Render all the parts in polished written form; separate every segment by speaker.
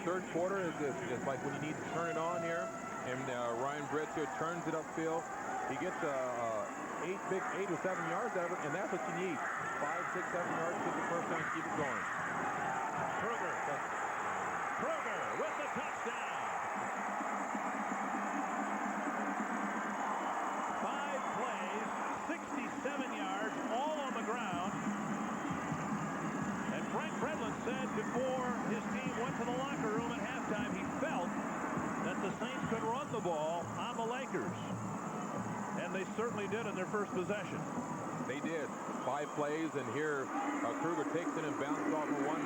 Speaker 1: third quarter is just like when you need to turn it on here, and Ryan Britz here turns it upfield. He gets 8 or 7 yards out of it, and that's what you need. 5, 6, 7 yards to get the first down, keep it going.
Speaker 2: Kruger with the touchdown. 5 plays, 67 yards, all on the ground. And Frank Bredlin said before his team went to the locker room at halftime, he felt that the Saints could run the ball on the Lakers. And they certainly did in their first possession.
Speaker 1: They did. 5 plays, and here Kruger takes it and bounces off of one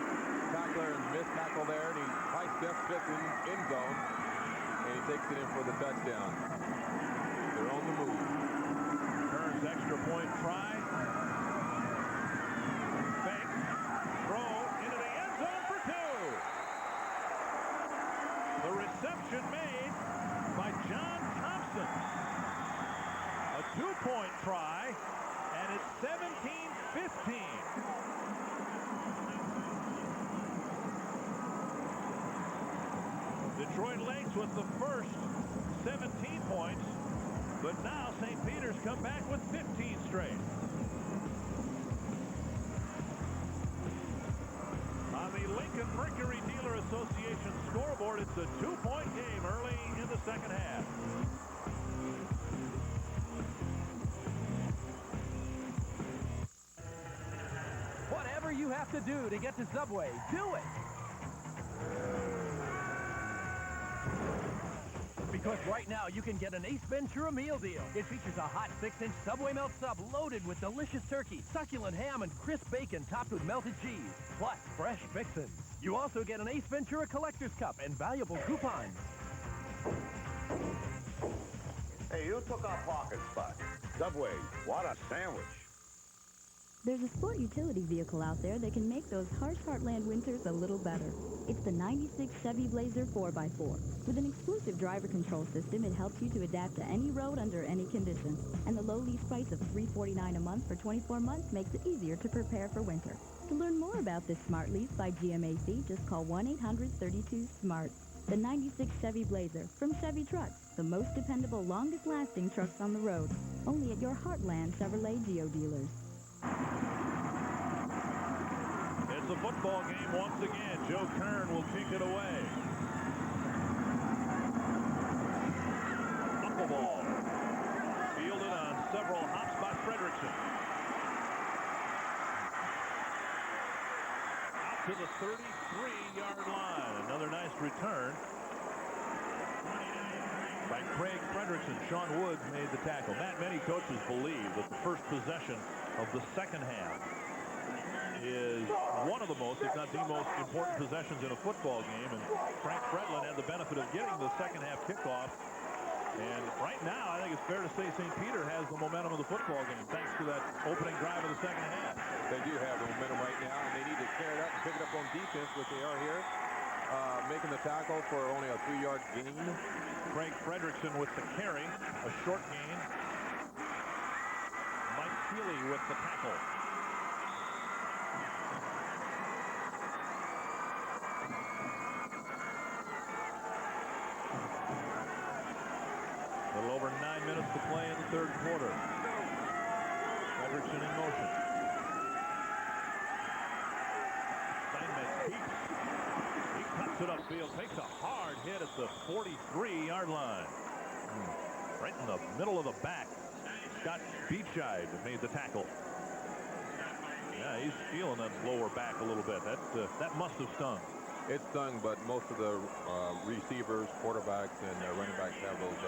Speaker 1: tackler and missed tackle there, and he high steps fifth in end zone, and he takes it in for the touchdown. They're on the move.
Speaker 2: Turns extra point try. Fake. Throw into the end zone for 2. The reception made by John Thompson. A 2-point try, and it's 17-15. Detroit Lakes with the first 17 points, but now St. Peter's come back with 15 straight. On the Lincoln Mercury Dealer Association scoreboard, it's a 2-point game early in the second half.
Speaker 3: Whatever you have to do to get to Subway, do it! Because right now you can get an Ace Ventura meal deal. It features a hot 6-inch Subway Melt sub loaded with delicious turkey, succulent ham, and crisp bacon topped with melted cheese, plus fresh fixins. You also get an Ace Ventura Collector's Cup and valuable coupons.
Speaker 4: Hey, you took our parking spot. Subway, what a sandwich.
Speaker 5: There's a sport utility vehicle out there that can make those harsh Heartland winters a little better. It's the 96 Chevy Blazer 4x4. With an exclusive driver control system, it helps you to adapt to any road under any conditions. And the low lease price of $349 a month for 24 months makes it easier to prepare for winter. To learn more about this smart lease by GMAC, just call 1-800-32-SMART. The 96 Chevy Blazer from Chevy Trucks, the most dependable, longest-lasting trucks on the road. Only at your Heartland Chevrolet Geo dealers.
Speaker 2: It's a football game once again. Joe Kern will kick it away. Knuckleball. Fielded on several hops by Frederickson. Out to the 33-yard line. Another nice return by Craig Frederickson. Sean Woods made the tackle. Matt, many coaches believe that the first possession of the second half is one of the most, if not the most important possessions in a football game. And Frank Bredlin had the benefit of getting the second half kickoff. And right now, I think it's fair to say St. Peter has the momentum of the football game thanks to that opening drive of the second half.
Speaker 1: They do have the momentum right now, and they need to carry it up and pick it up on defense, which they are here. Making the tackle for only a 3-yard gain.
Speaker 2: Craig Frederickson with the carry, a short gain. Mike Keeley with the tackle. A little over 9 minutes to play in the third quarter. Frederickson in motion. Steinmetz keeps. He cuts it upfield, takes a hard hit at the 43-yard line. Right in the middle of the back. Scott Beachide made the tackle. Yeah, he's feeling that lower back a little bit. That must have stung.
Speaker 1: It stung, but most of the receivers, quarterbacks, and running backs have those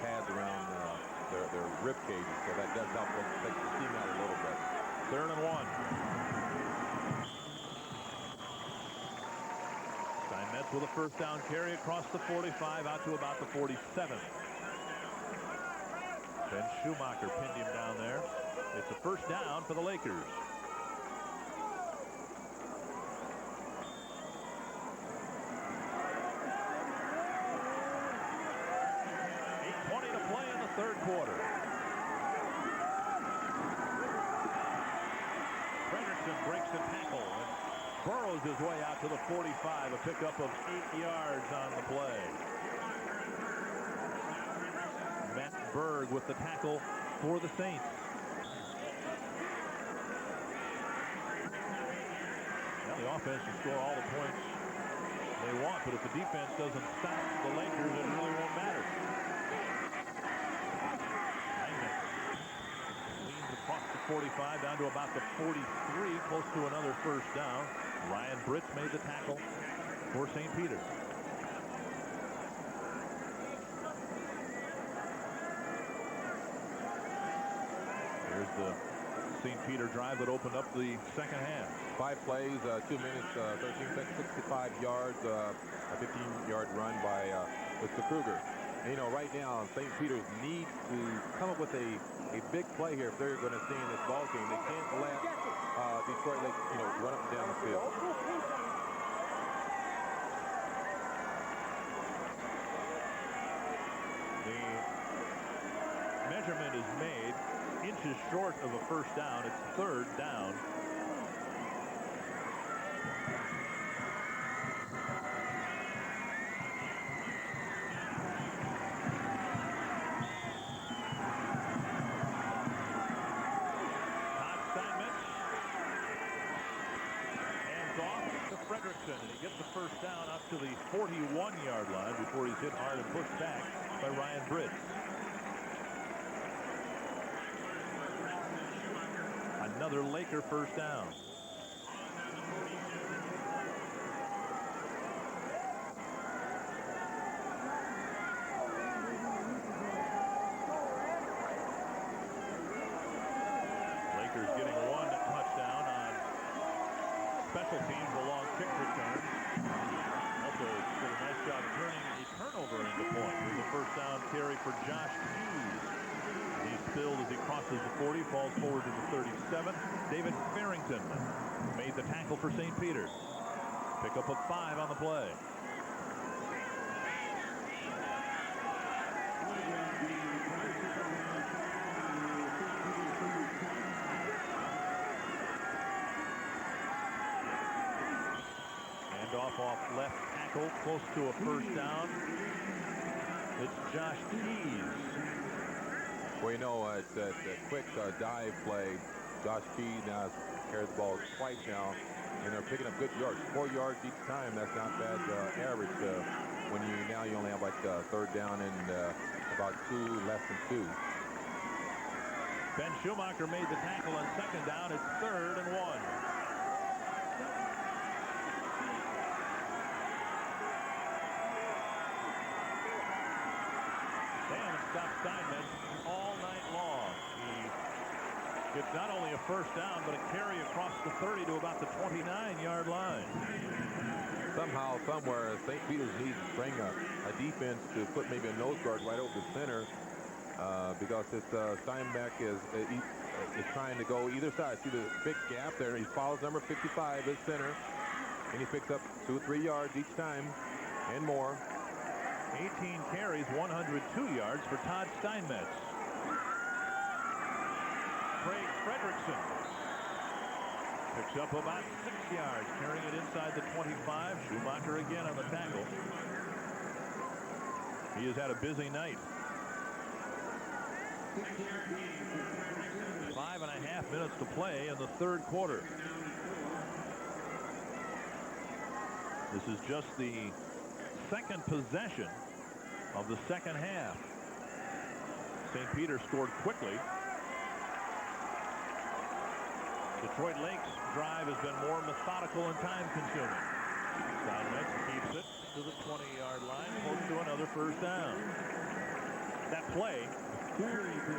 Speaker 1: pads around their rib cages, so that does help take the steam out a little bit.
Speaker 2: 3rd and 1. Steinmetz with a first down carry across the 45 out to about the 47. Ben Schumacher pinned him down there. It's a first down for the Lakers. 8:20 to play in the third quarter. Frederickson breaks the tackle. And burrows his way out to the 45, a pickup of 8 yards on the play. Matt Berg with the tackle for the Saints. Well, the offense can score all the points they want, but if the defense doesn't stop the Lakers, it really won't matter. Leans across the 45 down to about the 43, close to another first down. Ryan Britz made the tackle for St. Peter. Here's the St. Peter drive that opened up the second half.
Speaker 1: 5 plays, 2 minutes, 13 seconds, 65 yards, a 15-yard run by Mr. Kruger. And, you know, right now, St. Peter's need to come up with a big play here if they're going to stay in this ball game. They can't let Detroit Lake, you know, run up and down the field.
Speaker 2: The measurement is made inches short of a first down. It's third down. Todd Steinmetz hands off to Fredrickson, and he gets the first down up to the 41-yard line before he's hit hard and pushed back by Ryan Britz. Another Laker first down. Lakers getting 1 touchdown on special teams, a long kick return. Also did a nice job turning a turnover into point. Here's a first down carry for Josh Hughes. He's spilled as he crosses the 40, falls forward to the 37. David Farrington made the tackle for St. Peter. Pickup of 5 on the play. Handoff off left tackle, close to a first down. It's Josh Keys.
Speaker 1: Well, you know, it's a quick dive play. Josh Keys now has carried the ball twice now, and they're picking up good yards. 4 yards each time. That's not bad average when you only have like third down and about 2 less than 2.
Speaker 2: Ben Schumacher made the tackle on second down. It's 3rd and 1. Stopped Steinmetz all night long. He gets not only a first down, but a carry across the 30 to about the 29-yard line.
Speaker 1: Somehow, somewhere, St. Peter's needs to bring a defense to put maybe a nose guard right over the center because this Steinbeck is trying to go either side. See the big gap there. He follows number 55 as center, and he picks up 2 or 3 yards each time and more.
Speaker 2: 18 carries, 102 yards for Todd Steinmetz. Craig Fredrickson picks up about 6 yards, carrying it inside the 25. Schumacher again on the tackle. He has had a busy night. 5.5 minutes to play in the 3rd quarter. This is just the second possession of the second half. St. Peter scored quickly. Detroit Lake's drive has been more methodical and time-consuming. Steinmetz keeps it to the 20-yard line, close to another first down. That play,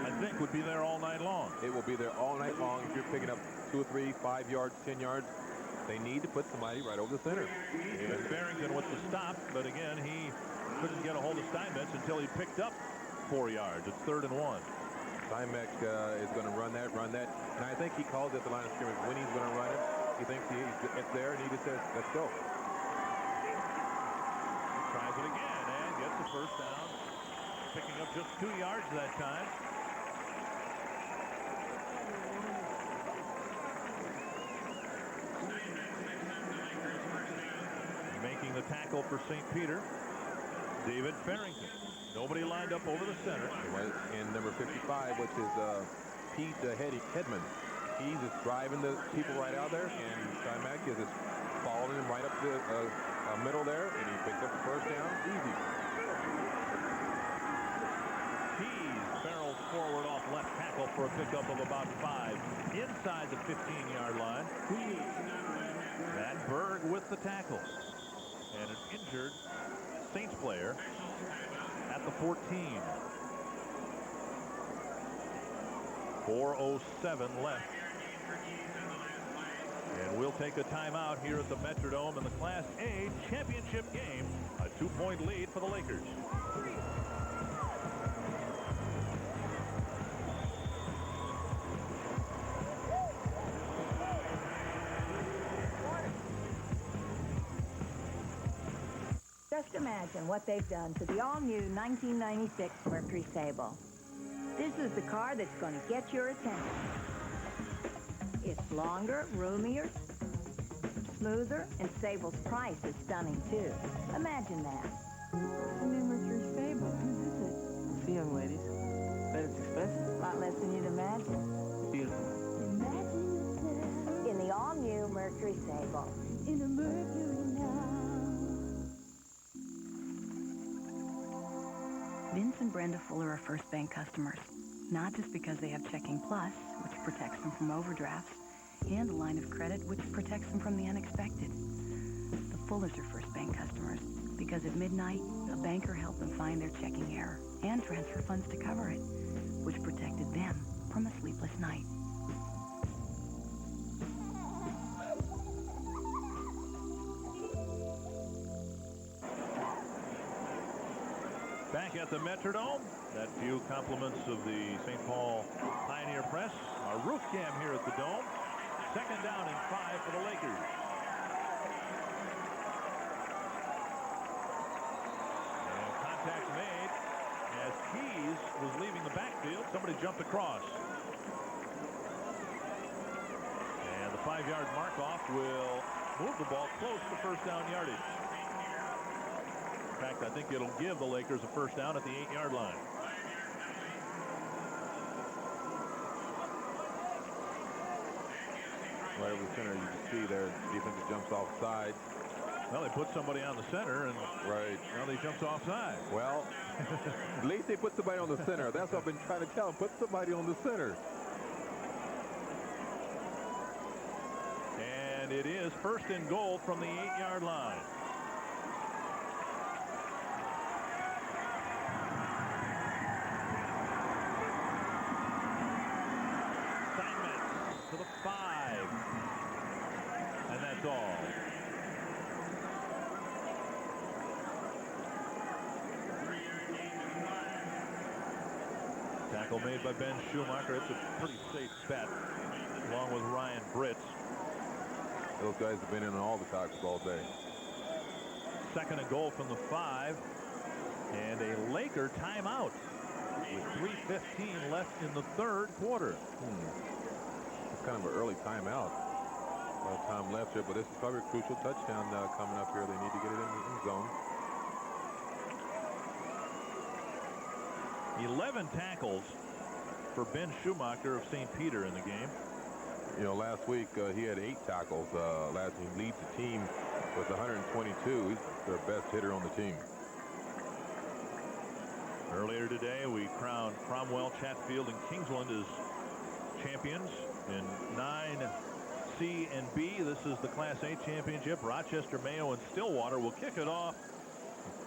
Speaker 2: I think, would be there all night long.
Speaker 1: It will be there all night long if you're picking up 2 or 3, 5 yards, 10 yards. They need to put somebody right over the center.
Speaker 2: And Barrington with the stop, but again, he couldn't get a hold of Steinmetz until he picked up 4 yards. It's 3rd and 1.
Speaker 1: Steinmetz is going to run that. And I think he calls it the line of scrimmage when he's going to run it. He thinks it's there, and he just says, let's go.
Speaker 2: Tries it again and gets the first down. Picking up just 2 yards that time. the tackle for St. Peter, David Farrington. Nobody lined up over the center.
Speaker 1: And number 55, which is Pete Hedman. He's just driving the people right out there, and Timac is just following him right up the middle there, and he picked up the first down. Easy.
Speaker 2: Keys barrels forward off left tackle for a pickup of about 5 inside the 15-yard line. Matt Berg with the tackle. And an injured Saints player at the 14. 4:07 left. And we'll take a timeout here at the Metrodome in the Class A championship game. A 2-point lead for the Lakers.
Speaker 6: Just imagine what they've done to the all-new 1996 Mercury Sable. This is the car that's going to get your attention. It's longer, roomier, smoother, and Sable's price is stunning, too. Imagine that.
Speaker 5: The new Mercury Sable. Whose is it?
Speaker 7: See, young ladies, but it's expensive.
Speaker 6: A lot less than you'd imagine.
Speaker 7: Beautiful.
Speaker 5: Imagine yourself
Speaker 6: In the all-new Mercury Sable.
Speaker 5: in a Mercury now. Vince and Brenda Fuller are First Bank customers, not just because they have Checking Plus, which protects them from overdrafts, and a line of credit which protects them from the unexpected. The Fullers are First Bank customers because at midnight, a banker helped them find their checking error and transfer funds to cover it, which protected them from a sleepless night.
Speaker 2: Back at the Metrodome, that few compliments of the St. Paul Pioneer Press. Our roof cam here at the Dome. 2nd down and 5 for the Lakers. And contact made as Keys was leaving the backfield. Somebody jumped across. And the 5-yard mark off will move the ball close to first down yardage. In fact, I think it'll give the Lakers a first down at the 8-yard line.
Speaker 1: Right over the center, you can see there, defense jumps offside.
Speaker 2: Well, they put somebody on the center, and
Speaker 1: Right.
Speaker 2: now they jumps offside.
Speaker 1: Well, at least they put somebody on the center. That's what I've been trying to tell them. Put somebody on the center.
Speaker 2: And it is 1st and goal from the 8-yard line. Steinmetz to the 5. And that's all. Tackle made by Ben Schumacher. It's a pretty safe bet, along with Ryan Britz.
Speaker 1: Those guys have been in all the tackles all day.
Speaker 2: 2nd and goal from the 5. And a Laker timeout with 3:15 left in the 3rd quarter.
Speaker 1: It's kind of an early timeout. Time left here, but this is probably a crucial touchdown coming up here. They need to get it in the end zone.
Speaker 2: 11 tackles for Ben Schumacher of St. Peter in the game.
Speaker 1: You know, last week he had 8 tackles. Last week he leads the team with 122. He's their best hitter on the team.
Speaker 2: Earlier today, we crowned Cromwell, Chatfield, and Kingsland as champions in 9C and B. This is the Class A championship. Rochester, Mayo, and Stillwater will kick it off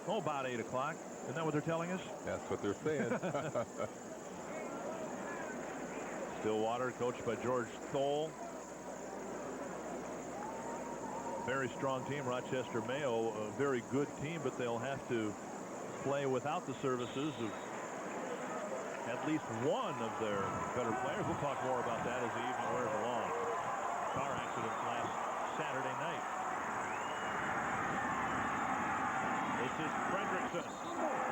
Speaker 2: about 8 o'clock. Isn't that what they're telling us?
Speaker 1: That's what they're saying.
Speaker 2: Stillwater, coached by George Stoll. Very strong team. Rochester Mayo, a very good team, but they'll have to play without the services of at least one of their better players. We'll talk more about that as the evening wears along. Car accident last Saturday night. This is Fredrickson.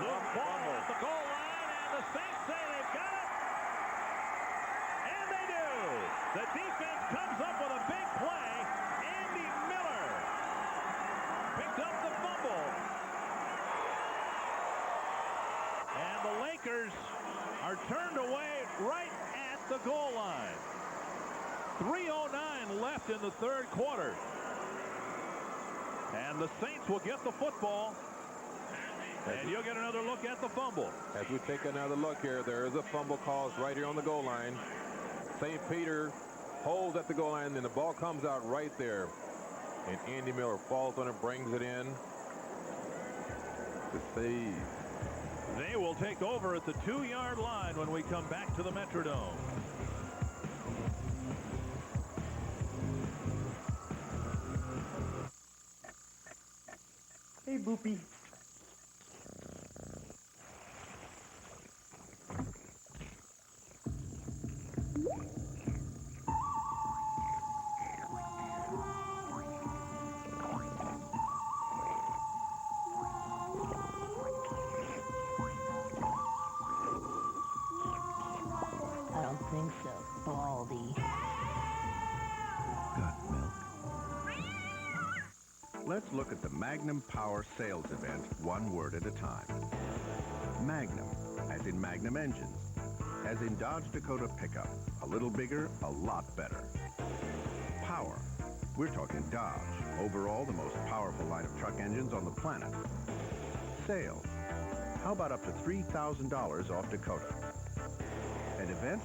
Speaker 2: Luke Ball at the goal line, and the Saints say they've got it. And they do. The defense comes up with a big play. Andy Miller picked up the fumble. Lakers are turned away right at the goal line. 3:09 left in the third quarter. And the Saints will get the football. And you'll get another look at the fumble.
Speaker 1: As we take another look here, there is a fumble caused right here on the goal line. St. Peter holds at the goal line, and the ball comes out right there. And Andy Miller falls on it, brings it in to save.
Speaker 2: They will take over at the 2-yard line when we come back to the Metrodome.
Speaker 7: Hey, Boopy.
Speaker 6: I don't think so, Baldy.
Speaker 8: Got milk? Let's look at the Magnum Power sales event one word at a time. Magnum, as in Magnum engines, as in Dodge Dakota pickup. A little bigger, a lot better. Power, we're talking Dodge, overall the most powerful line of truck engines on the planet. Sales, how about up to $3,000 off Dakota? An event?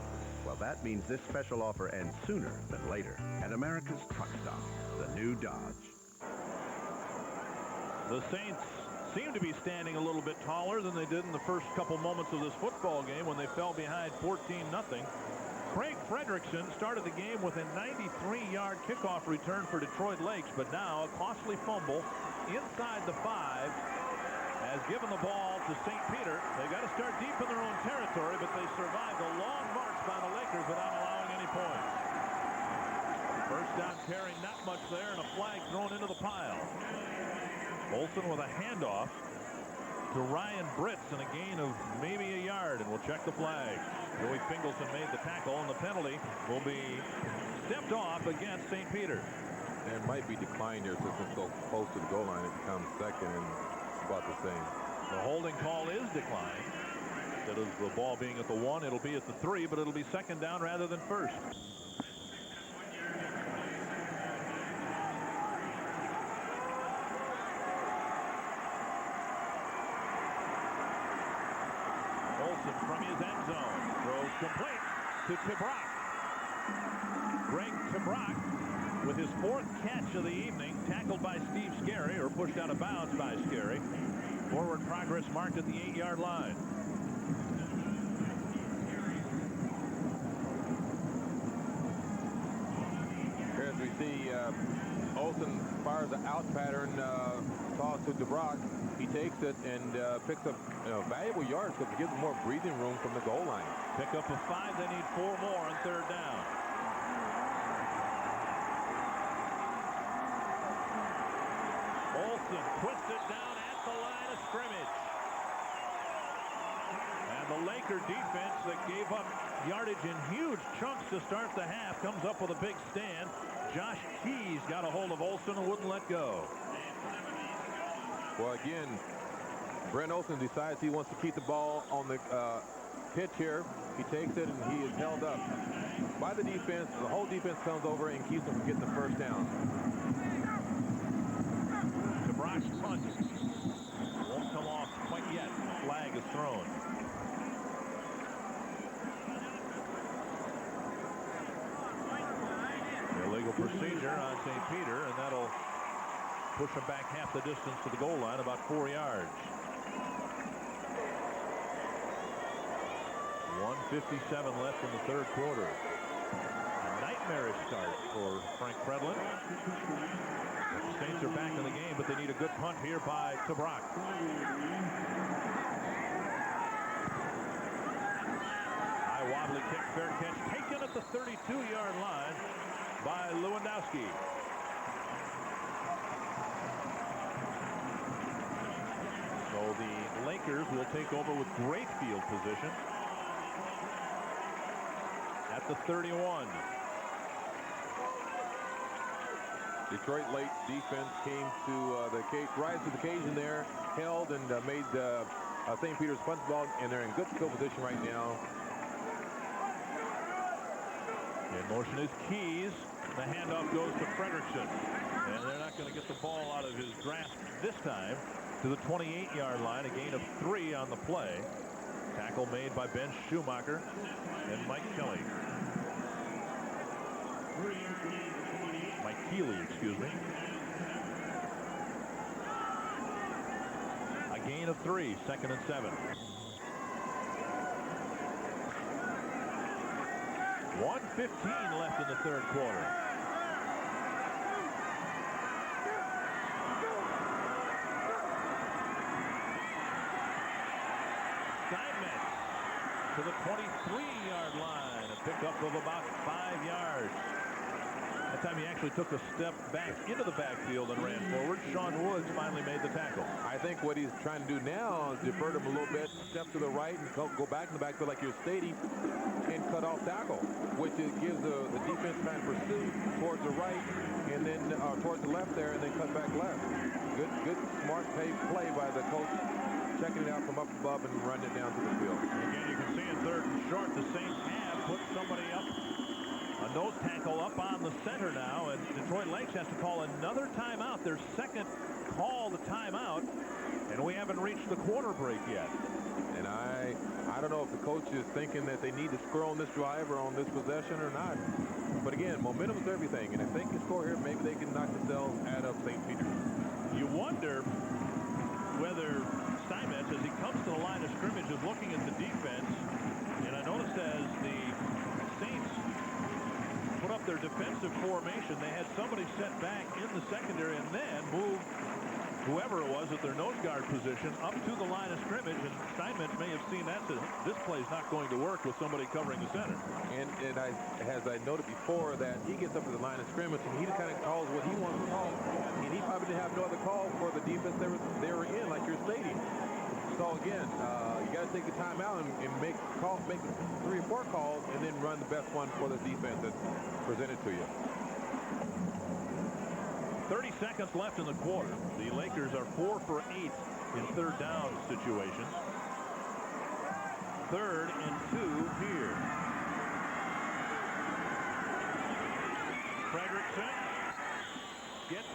Speaker 8: Well, that means this special offer ends sooner than later at America's Truck Stop, the new Dodge.
Speaker 2: The Saints seem to be standing a little bit taller than they did in the first couple moments of this football game when they fell behind 14-0. Craig Frederickson started the game with a 93-yard kickoff return for Detroit Lakes, but now a costly fumble inside the 5 has given the ball to St. Peter. They got to start deep in their own territory, but they survived a long march by the Lakers without allowing any points. First down carry, not much there, and a flag thrown into the pile. Olsen with a handoff to Ryan Britz and a gain of maybe a yard, and we'll check the flag. Joey Fingleton made the tackle, and the penalty will be stepped off against St. Peter.
Speaker 1: There might be decline here since it's so close to the goal line. It becomes second and about the same.
Speaker 2: The holding call is declined. Instead of the ball being at the 1, it'll be at the 3, but it'll be second down rather than first. From his end zone, throws complete to Tibrock. Greg Tibrock with his 4th catch of the evening, tackled by Steve Scarry, or pushed out of bounds by Scarry. Forward progress marked at the 8-yard line.
Speaker 1: Here as we see Olsen fires the out pattern, toss to Tibrock. He takes it and picks up valuable yards because it gives them more breathing room from the goal line.
Speaker 2: Pick up a 5. They need 4 more on third down. Olsen puts it down at the line of scrimmage. And the Laker defense that gave up yardage in huge chunks to start the half comes up with a big stand. Josh Keys got a hold of Olsen and wouldn't let go.
Speaker 1: Well, again, Brent Olsen decides he wants to keep the ball on the pitch here. He takes it, and he is held up by the defense. The whole defense comes over and keeps him from getting the first down.
Speaker 2: Tibrock's punt won't come off quite yet. Flag is thrown. Illegal procedure on St. Peter, and that'll push him back half the distance to the goal line, about 4 yards. 1:57 left in the third quarter. A nightmarish start for Frank Fredlin. The Saints are back in the game, but they need a good punt here by Tibrock. High wobbly kick, fair catch, taken at the 32-yard line by Lewandowski. So the Lakers will take over with great field position at the 31.
Speaker 1: Detroit late defense came to rise to the occasion there, held and made St. Peter's punts the ball, and they're in good skill position right now.
Speaker 2: In motion is Keys. The handoff goes to Fredrickson. And they're not going to get the ball out of his grasp this time to the 28-yard line. A gain of 3 on the play. Tackle made by Ben Schumacher and Mike Kelly. Mike Keeley, excuse me. A gain of 3, 2nd and 7. 1:15 left in the third quarter. Steinmetz to the 23-yard line. A pickup of about 5 yards. That time he actually took a step back into the backfield and ran forward. Sean Woods finally made the tackle.
Speaker 1: I think what he's trying to do now is divert him a little bit, step to the right, and go back in the backfield like you're stating, and cut off tackle, which gives the defense time to pursue towards the right, and then towards the left there, and then cut back left. Good, smart play by the coach, checking it out from up above and running it down to the field.
Speaker 2: Again, you can see in 3rd and short, the Saints have put somebody up. A nose tackle up on the center now, and Detroit Lakes has to call another timeout, their second call to timeout, and we haven't reached the quarter break yet.
Speaker 1: And I don't know if the coach is thinking that they need to score on this drive or on this possession or not. But again, momentum is everything, and if they can score here, maybe they can knock themselves out of St. Peter's.
Speaker 2: You wonder whether Steinmetz, as he comes to the line of scrimmage, is looking at the defense, and I noticed as the Saints put up their defensive formation, they had somebody set back in the secondary and then moved whoever it was at their nose guard position up to the line of scrimmage, and Steinmetz may have seen that, said, this play's not going to work with somebody covering the center.
Speaker 1: And as I noted before, that he gets up to the line of scrimmage and he kind of calls what he wants to call, and he probably didn't have no other call for the defense they were in, like you're stating. So again, you got to take the time out and make 3 or 4 calls, and then run the best one for the defense that's presented to you.
Speaker 2: 30 seconds left in the quarter. The Lakers are 4 for 8 in 3rd down situations. 3rd and 2 here. Fredrickson gets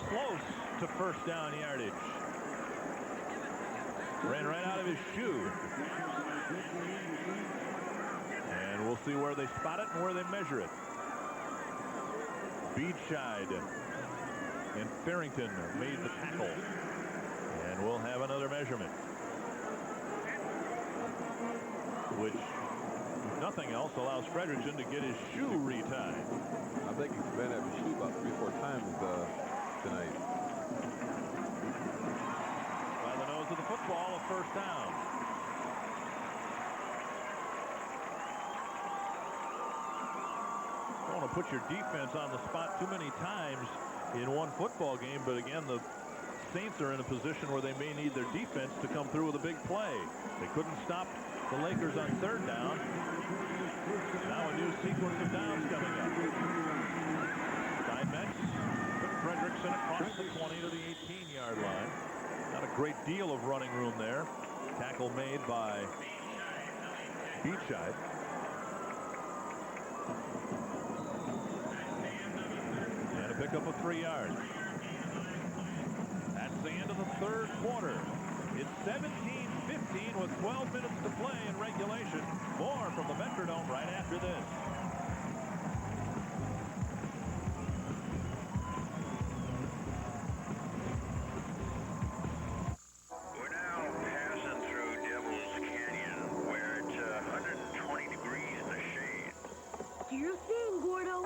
Speaker 2: close to 1st down yardage. Ran right out of his shoe. And we'll see where they spot it and where they measure it. Beachside and Farrington made the tackle. And we'll have another measurement. Which, if nothing else, allows Fredrickson to get his shoe retied.
Speaker 1: I think he's been at his shoe about 3 or 4 times tonight.
Speaker 2: By the nose of the football, a 1st down. Don't want to put your defense on the spot too many times in one football game, but again, the Saints are in a position where they may need their defense to come through with a big play. They couldn't stop the Lakers on 3rd down. Now a new sequence of downs coming up. Steinmetz put Fredrickson across the 20 to the 18-yard line. Not a great deal of running room there. Tackle made by Beachside. And a pickup of 3 yards. That's the end of the 3rd quarter. It's 17-15 with 12 minutes to play in regulation. More from the Metrodome right after this.
Speaker 9: We're now passing through Devil's Canyon, where it's 120 degrees in the shade.
Speaker 6: Do your thing, Gordo.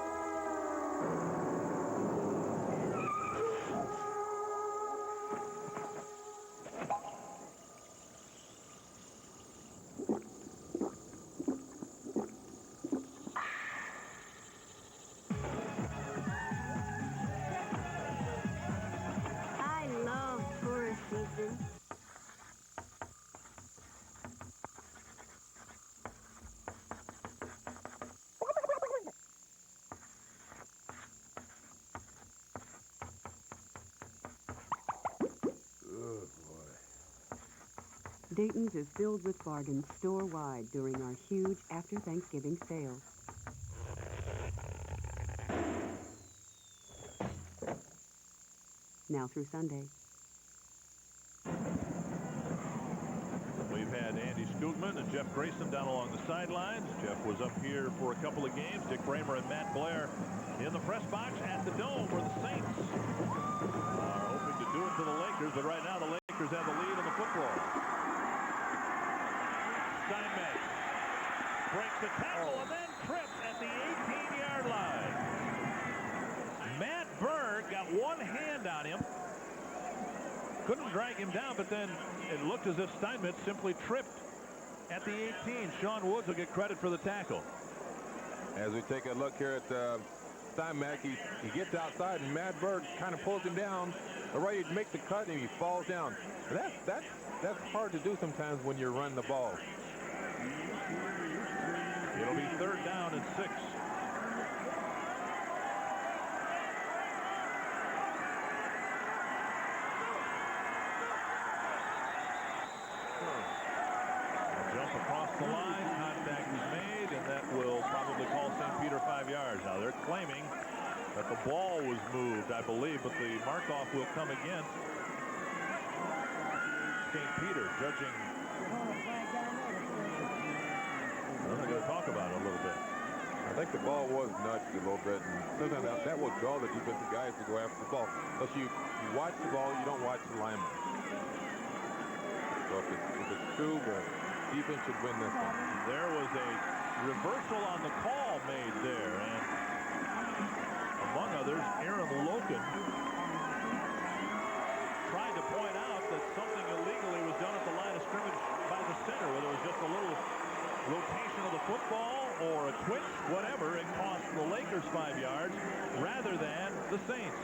Speaker 10: Dayton's is filled with bargains store-wide during our huge after-Thanksgiving sale. Now through Sunday.
Speaker 2: We've had Andy Skugman and Jeff Grayson down along the sidelines. Jeff was up here for a couple of games. Dick Bramer and Matt Blair in the press box at the Dome, where the Saints are hoping to do it to the Lakers, but right now the Lakers have the lead on the football. Steinmetz breaks the tackle and then trips at the 18-yard line. Matt Bird got one hand on him. Couldn't drag him down, but then it looked as if Steinmetz simply tripped at the 18. Sean Woods will get credit for the tackle.
Speaker 1: As we take a look here at Steinmetz, he gets outside, and Matt Bird kind of pulls him down. Right, he makes the cut, and he falls down. That's hard to do sometimes when you're running the ball.
Speaker 2: It'll be 3rd down and 6. Jump across the line, contact is made, and that will probably call St. Peter 5 yards. Now they're claiming that the ball was moved, I believe, but the mark-off will come against St. Peter, judging. Well, they're going to talk about it a little bit.
Speaker 1: I think the ball was nudged a little bit, and sometimes that will draw the defensive guys to go after the ball. But you watch the ball, you don't watch the lineman. So if it's true, the defense should win this one.
Speaker 2: There was a reversal on the call made there, and among others, Aaron Loken tried to point out that something illegally was done at the line of scrimmage by the center, whether it was just a little rotation of the football or a twitch, whatever. It cost the Lakers 5 yards rather than the Saints.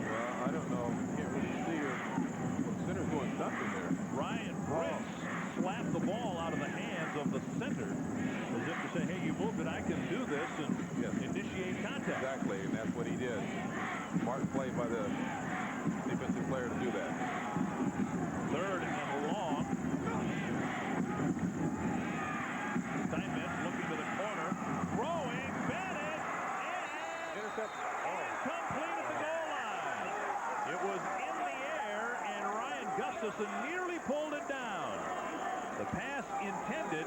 Speaker 1: Well, I don't know. You can't really see her. The center's doing something there.
Speaker 2: Ryan Brooks slapped the ball out of the hands of the center as if to say, hey, you moved it, I can do this, and initiate contact.
Speaker 1: Exactly, and that's what he did. Smart play by the defensive player to do that.
Speaker 2: 3rd and long. Steinmetz looking to the corner. Throwing. Bennett.
Speaker 1: Intercept.
Speaker 2: Incomplete at the goal line. It was in the air, and Ryan Gustafson nearly pulled it down. The pass intended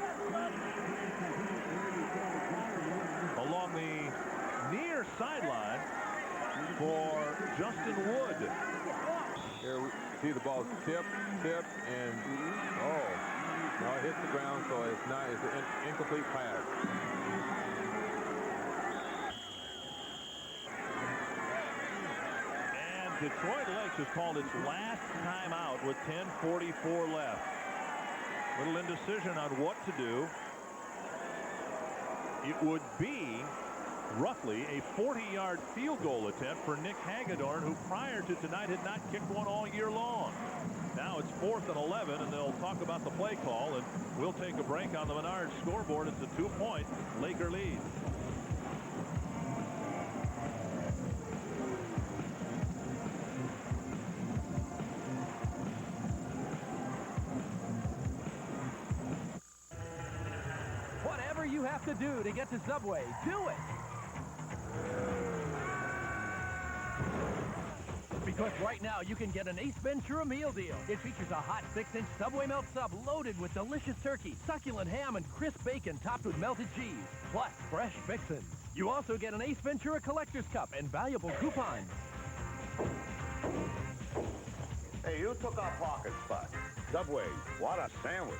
Speaker 2: along the near sideline for Justin Wood.
Speaker 1: Here we see the ball tip, and no, it hits the ground, so it's an incomplete pass.
Speaker 2: And Detroit Lakes has called its last timeout with 10:44 left. Little indecision on what to do. It would be roughly a 40-yard field goal attempt for Nick Hagedorn, who prior to tonight had not kicked one all year long. Now it's 4th and 11, and they'll talk about the play call, and we'll take a break on the Menard scoreboard. It's a 2-point Laker lead.
Speaker 3: Whatever you have to do to get to Subway, do it! Because right now you can get an Ace Ventura meal deal. It features a hot 6-inch Subway melt sub loaded with delicious turkey, succulent ham, and crisp bacon topped with melted cheese, plus fresh fixins. You also get an Ace Ventura Collector's Cup and valuable coupons.
Speaker 4: Hey, you took our parking spot. Subway, what a sandwich.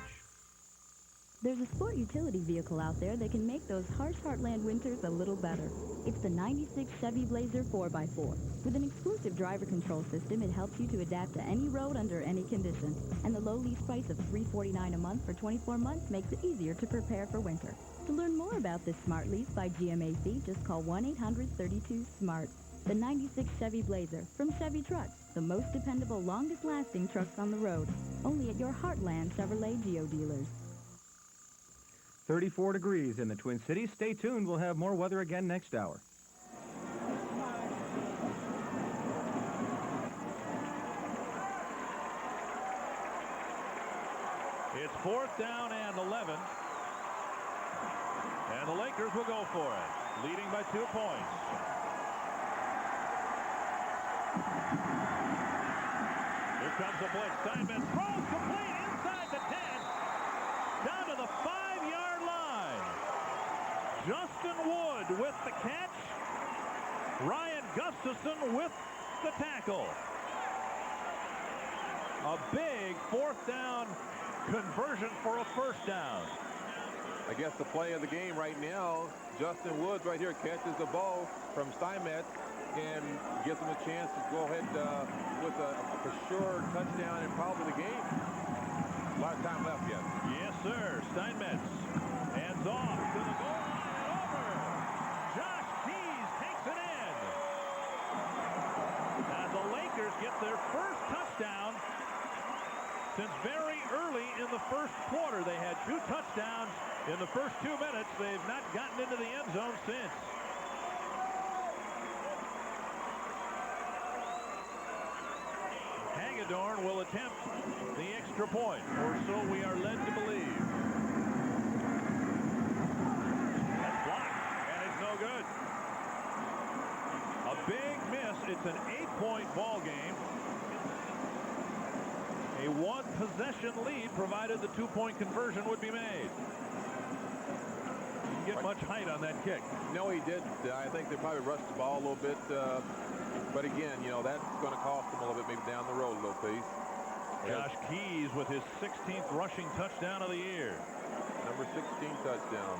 Speaker 5: There's a sport utility vehicle out there that can make those harsh heartland winters a little better. It's the 96 Chevy Blazer 4x4. With an exclusive driver control system, it helps you to adapt to any road under any condition. And the low lease price of $349 a month for 24 months makes it easier to prepare for winter. To learn more about this smart lease by GMAC, just call 1-800-32-SMART. The 96 Chevy Blazer from Chevy Trucks, the most dependable, longest-lasting trucks on the road. Only at your Heartland Chevrolet Geo dealers.
Speaker 11: 34 degrees in the Twin Cities. Stay tuned. We'll have more weather again next hour.
Speaker 2: It's 4th down and 11. And the Lakers will go for it, leading by 2 points. Here comes the blitz. Steinmetz throws complete inside the 10. Down to the 5-yard line. Justin Wood with the catch. Ryan Gustafson with the tackle. A big 4th down conversion for a 1st down.
Speaker 1: I guess the play of the game right now, Justin Woods right here catches the ball from Steinmetz and gives him a chance to go ahead with a for sure touchdown and probably the game. A lot of time left yet.
Speaker 2: Yes, sir. Steinmetz hands off to the goal line and over. Josh Keys takes it in. As the Lakers get their first touchdown since very early in the first quarter. They had 2 touchdowns in the first 2 minutes. They've not gotten into the end zone since. Hagedorn will attempt the extra point, or so we are led to believe. That's blocked, and it's no good. A big miss. It's an 8-point ball game. A 1-possession lead, provided the 2-point conversion would be made. Didn't get much height on that kick.
Speaker 1: No, he didn't. I think they probably rushed the ball a little bit. But again, you know, that's going to cost them a little bit, maybe down the road a little piece.
Speaker 2: Josh Keys with his 16th rushing touchdown of the year.
Speaker 1: Number 16 touchdown.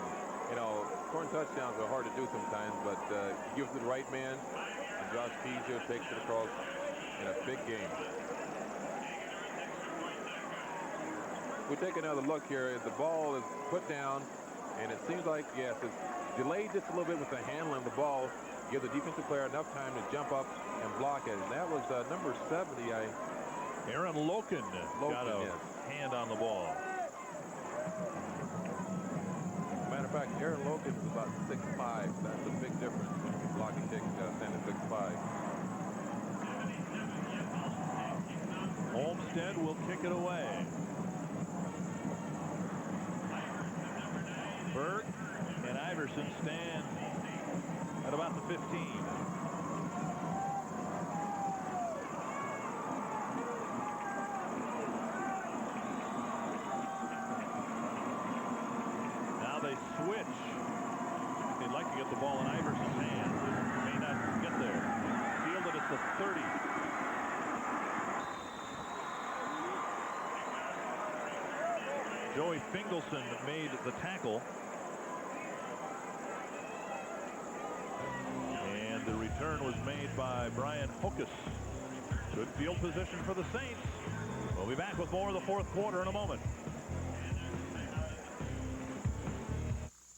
Speaker 1: You know, scoring touchdowns are hard to do sometimes, but he gives it to the right man. And Josh Keys here takes it across in a big game. We take another look here. The ball is put down, and it seems like, yes, it's delayed just a little bit with the handling of the ball. Give the defensive player enough time to jump up and block it. And that was number 70.
Speaker 2: Aaron Loken got a hand on the ball.
Speaker 1: Matter of fact, Aaron Loken is about 6'5". That's a big difference when you can block a kick standing 6'5".
Speaker 2: Olmstead will kick it away. Berg and Iverson stand at about the 15. Now they switch. They'd like to get the ball in Iverson's hands. It may not get there. Fielded at the 30. Joey Fingelson made the tackle. And the return was made by Brian Hokus. Good field position for the Saints. We'll be back with more of the 4th quarter in a moment.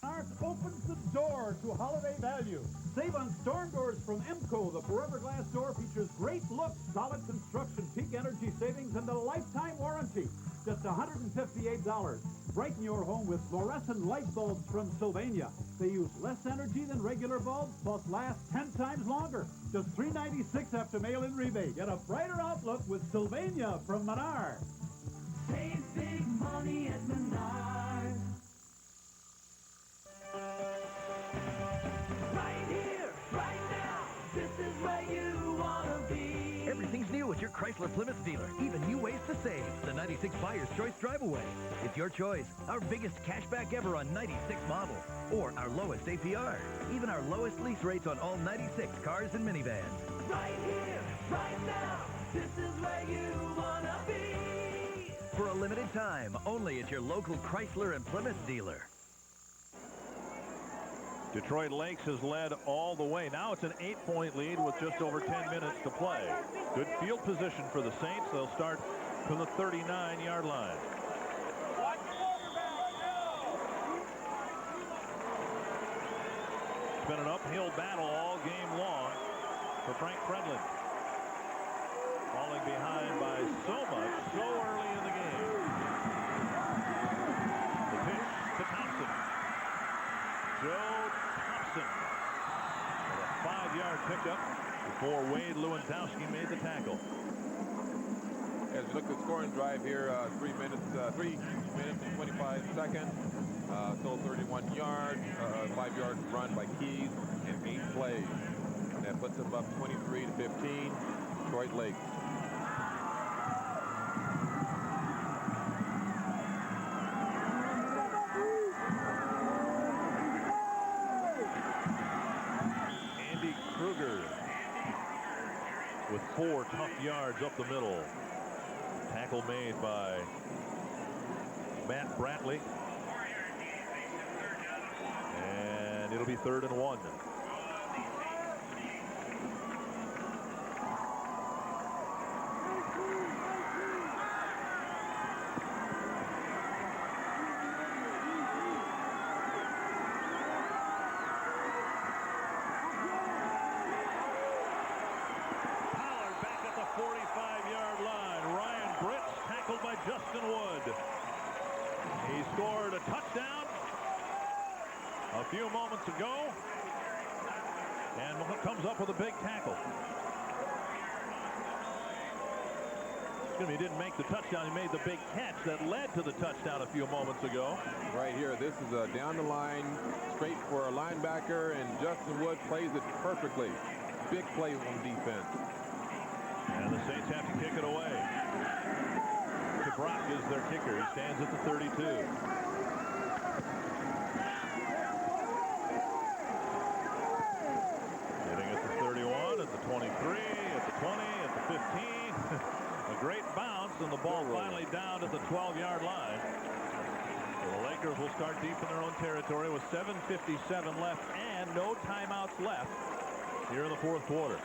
Speaker 12: Arc opens the door to holiday value. Save on storm doors from Emco. The Forever Glass door features great look, solid construction, peak energy savings, and a lifetime warranty. Just $158. Brighten your home with fluorescent light bulbs from Sylvania. They use less energy than regular bulbs, plus last 10 times longer. Just $396 after mail-in rebate. Get a brighter outlook with Sylvania from Menards.
Speaker 13: Save big money at Menards. Right here, right now, this is where you want to be.
Speaker 3: Everything's new at your Chrysler Plymouth dealer. Even new ways to save. The 96 Buyer's Choice Drive-Away. It's your choice. Our biggest cashback ever on 96 models. Or our lowest APR. Even our lowest lease rates on all 96 cars and minivans.
Speaker 13: Right here, right now, this is where you want to be.
Speaker 3: For a limited time, only at your local Chrysler and Plymouth dealer.
Speaker 2: Detroit Lakes has led all the way. Now it's an 8-point lead with just over 10 minutes to play. Good field position for the Saints. They'll start from the 39-yard line. It's been an uphill battle all game long for Frank Fredlin. Falling behind by so much so early in the game. The pitch to Thompson. Joe Thompson with a 5-yard pickup before Wade Lewandowski made the tackle.
Speaker 1: As we look at the scoring drive here, 3 minutes and 25 seconds. Still 31 yards, 5-yard run by Keys in 8 plays. And that puts them up 23-15, Detroit Lakes.
Speaker 2: Andy Kruger with 4 tough yards up the middle. Tackle made by Matt Brantley. And it'll be 3rd and 1. Justin Wood. He scored a touchdown a few moments ago and comes up with a big tackle. He didn't make the touchdown. He made the big catch that led to the touchdown a few moments ago.
Speaker 1: Right here, this is a down the line, straight for a linebacker, and Justin Wood plays it perfectly. Big play on defense.
Speaker 2: And the Saints have to kick it away. Brock is their kicker. He stands at the 32. Hitting at the 31, at the 23, at the 20, at the 15. A great bounce, and the ball finally down at the 12-yard line. So the Lakers will start deep in their own territory with 7:57 left and no timeouts left here in the 4th quarter.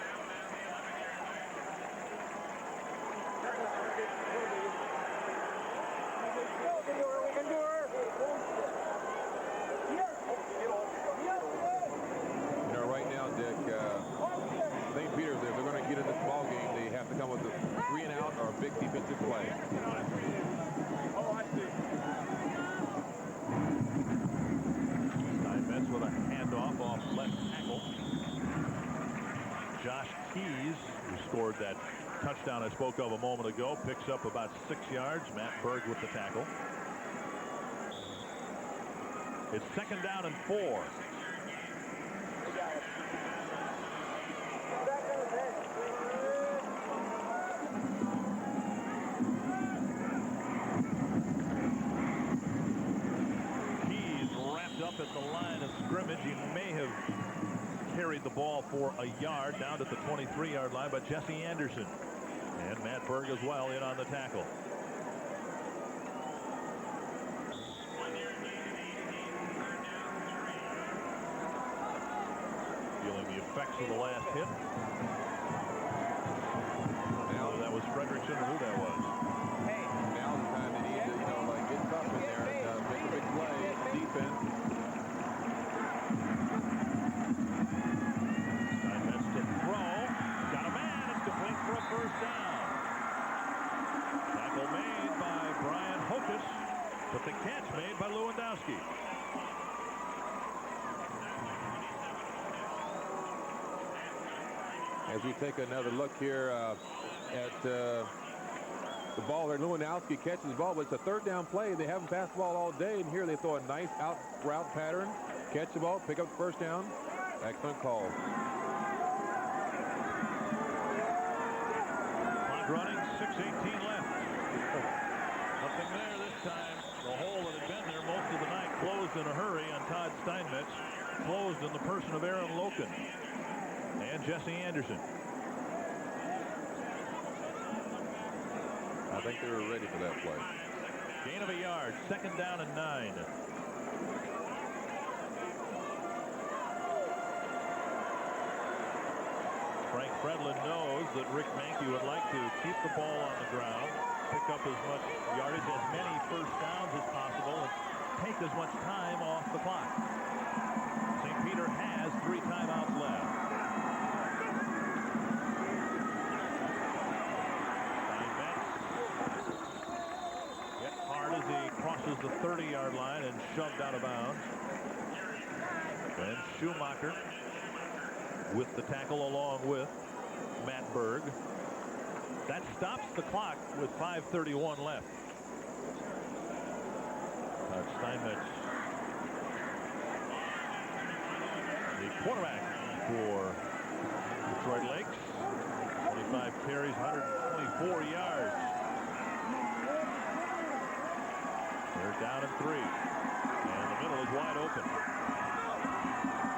Speaker 2: Josh Keys, who scored that touchdown I spoke of a moment ago, picks up about 6 yards. Matt Berg with the tackle. It's 2nd down and 4. Keys wrapped up at the line of scrimmage. He may have carried the ball for a yard down to the 23-yard line by Jesse Anderson. And Matt Berg as well in on the tackle. Feeling the effects of the last hit. Now that was Fredrickson or who that was.
Speaker 1: Hey, now's the time they need to, get tough in there and make a big play. Defense.
Speaker 2: First down. Tackle made by Brian Hokus, but the catch made by Lewandowski.
Speaker 1: As we take another look here at the ball there, Lewandowski catches the ball, but it's a 3rd down play. They haven't passed the ball all day, and here they throw a nice out route pattern, catch the ball, pick up the 1st down. Excellent call.
Speaker 2: Running, 6:18 left. Nothing there this time. The hole that had been there most of the night closed in a hurry on Todd Steinmetz. Closed in the person of Aaron Loken and Jesse Anderson.
Speaker 1: I think they were ready for that play.
Speaker 2: Gain of a yard, 2nd down and 9. Frank Fredlin knows that Rick Mankey would like to keep the ball on the ground, pick up as much yardage, as many first downs as possible, and take as much time off the clock. St. Peter has 3 timeouts left. Steinmetz hit hard as he crosses the 30-yard line and shoved out of bounds. And Schumacher with the tackle along with Matt Berg. That stops the clock with 5:31 left. Steinmetz, the quarterback for Detroit Lakes. 25 carries, 124 yards. They're down and 3. And the middle is wide open.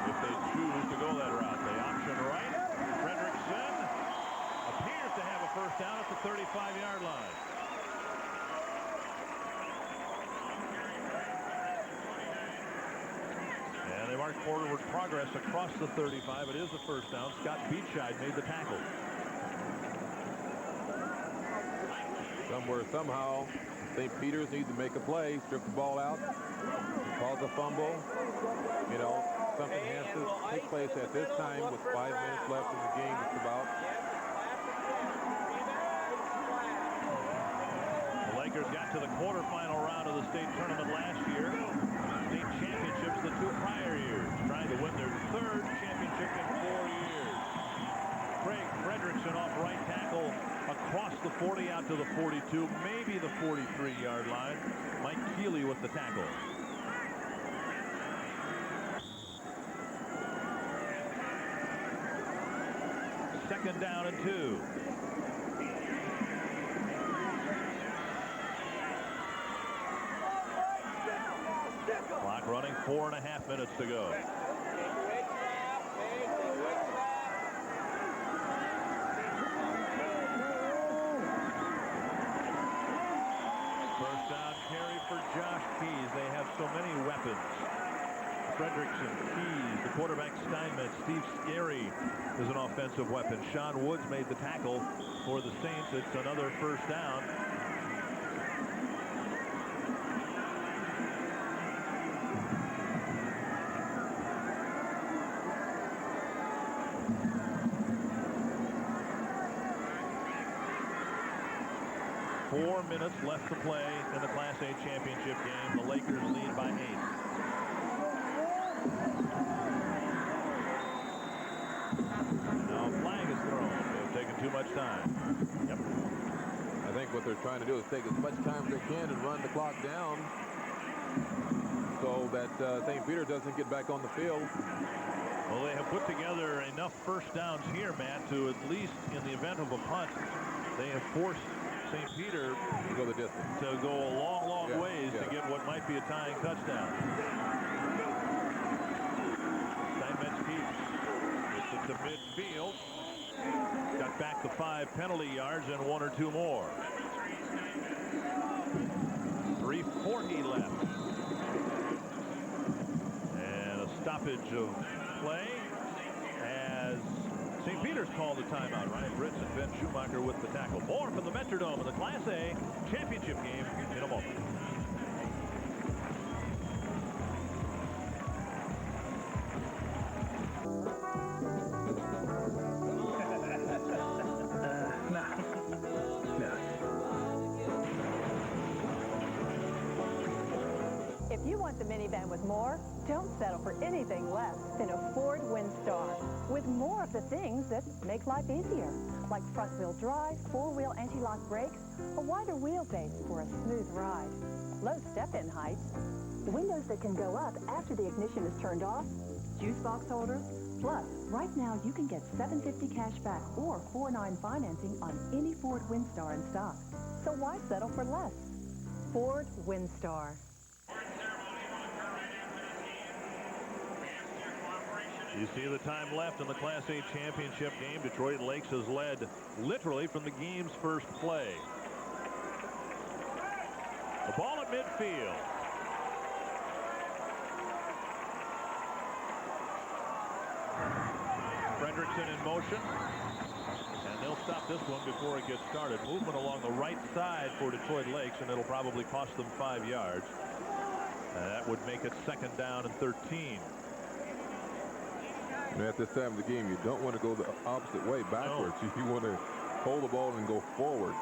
Speaker 2: If they choose to go that route, they option right. Fredrickson appears to have a first down at the 35-yard line. And they mark forward progress across the 35. It is a first down. Scott Beachside made the tackle.
Speaker 1: Somewhere, somehow, St. Peter's needs to make a play, strip the ball out, cause a fumble. You know, something has to take place at this time with 5 minutes left in the game. It's about.
Speaker 2: The Lakers got to the quarterfinal round of the state tournament last year. State championships the 2 prior years, trying to win their 3rd championship in 4 years. Craig Fredrickson off right tackle across the 40 out to the 42, maybe the 43-yard line. Mike Keeley with the tackle. Second down and 2. Clock running, 4.5 minutes to go. First down carry for Josh Keys. They have so many weapons. Fredrickson, Keys, the quarterback Steinmetz, Steve Scarry is an offensive weapon. Sean Woods made the tackle for the Saints. It's another first down. Four minutes left to play in the Class A championship game. The Lakers lead by 8. Now a flag is thrown. They've taken too much time. Yep.
Speaker 1: I think what they're trying to do is take as much time as they can and run the clock down so that St. Peter doesn't get back on the field.
Speaker 2: Well, they have put together enough first downs here, Matt, to at least in the event of a punt, they have forced St. Peter
Speaker 1: to go the distance,
Speaker 2: to go a long ways to get what might be a tying touchdown. Steinmetz keeps. Gets it to midfield. Got back to 5 penalty yards and 1 or 2 more. 3:40 left. And a stoppage of play as St. Peter's called the timeout. Ryan Britz and Ben Schumacher with the tackle. More from the Metrodome in the Class A championship game in a moment.
Speaker 14: If you want the minivan with more, don't settle for anything less than a Ford Windstar. With more of the things that make life easier, like front-wheel drive, 4-wheel anti-lock brakes, a wider wheelbase for a smooth ride, low step-in height, windows that can go up after the ignition is turned off, juice box holders. Plus, right now you can get $750 cash back or $4.9 financing on any Ford Windstar in stock. So why settle for less? Ford Windstar.
Speaker 2: You see the time left in the Class A championship game. Detroit Lakes has led literally from the game's first play. The ball at midfield. Fredrickson in motion. And they'll stop this one before it gets started. Movement along the right side for Detroit Lakes, and it'll probably cost them 5 yards. That would make it second down and 13.
Speaker 1: And at this time of the game, you don't want to go the opposite way, backwards. No. You want to hold the ball and go forward.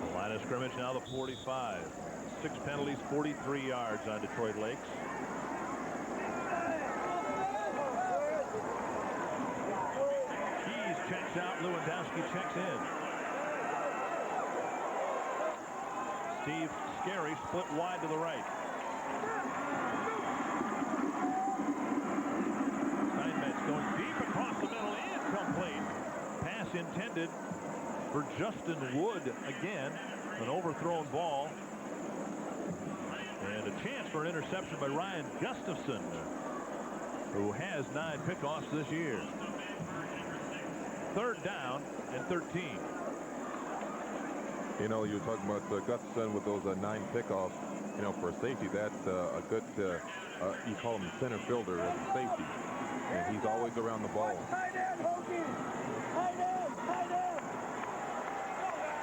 Speaker 2: The line of scrimmage now the 45. 6 penalties, 43 yards on Detroit Lakes. checks out. Lewandowski checks in. Steve Scarry split wide to the right. Steinmetz going deep across the middle. Incomplete. Pass intended for Justin Wood again. An overthrown ball. And a chance for an interception by Ryan Gustafson, who has 9 pickoffs this year. 3rd down and 13.
Speaker 1: You know, you were talking about Gustafson with those 9 pickoffs. You know, for a safety, that's a good, you call him center fielder as a safety. And he's always around the ball.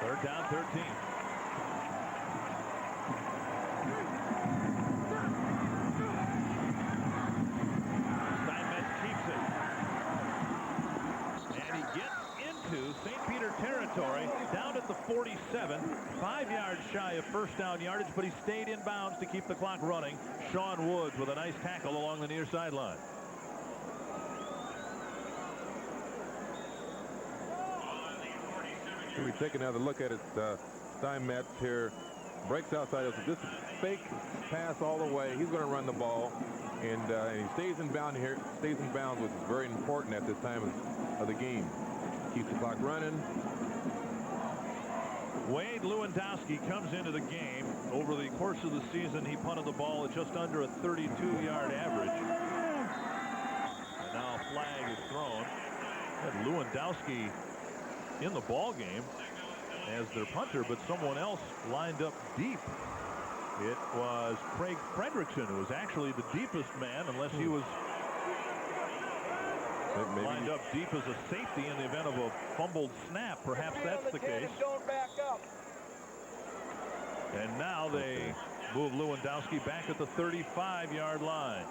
Speaker 2: 3rd down, 13. Steinmetz keeps it. And he gets into St. Peter territory down at the 47, 5 yards shy of first down yardage, but he stayed in bounds to keep the clock running. Sean Woods with a nice tackle along the near sideline.
Speaker 1: We take another look at it. Steinmetz here breaks outside. This fake pass all the way. He's going to run the ball, and he stays in bounds here. Stays in bounds, which is very important at this time of the game. Keeps the clock running.
Speaker 2: Wade Lewandowski comes into the game. Over the course of the season, he punted the ball at just under a 32-yard average. And now a flag is thrown. Had Lewandowski in the ball game as their punter, but someone else lined up deep. It was Craig Frederickson, who was actually the deepest man, unless he was lined up deep as a safety in the event of a fumbled snap. Perhaps that's the case.
Speaker 13: Don't back up.
Speaker 2: And now they move Lewandowski back at the 35-yard line.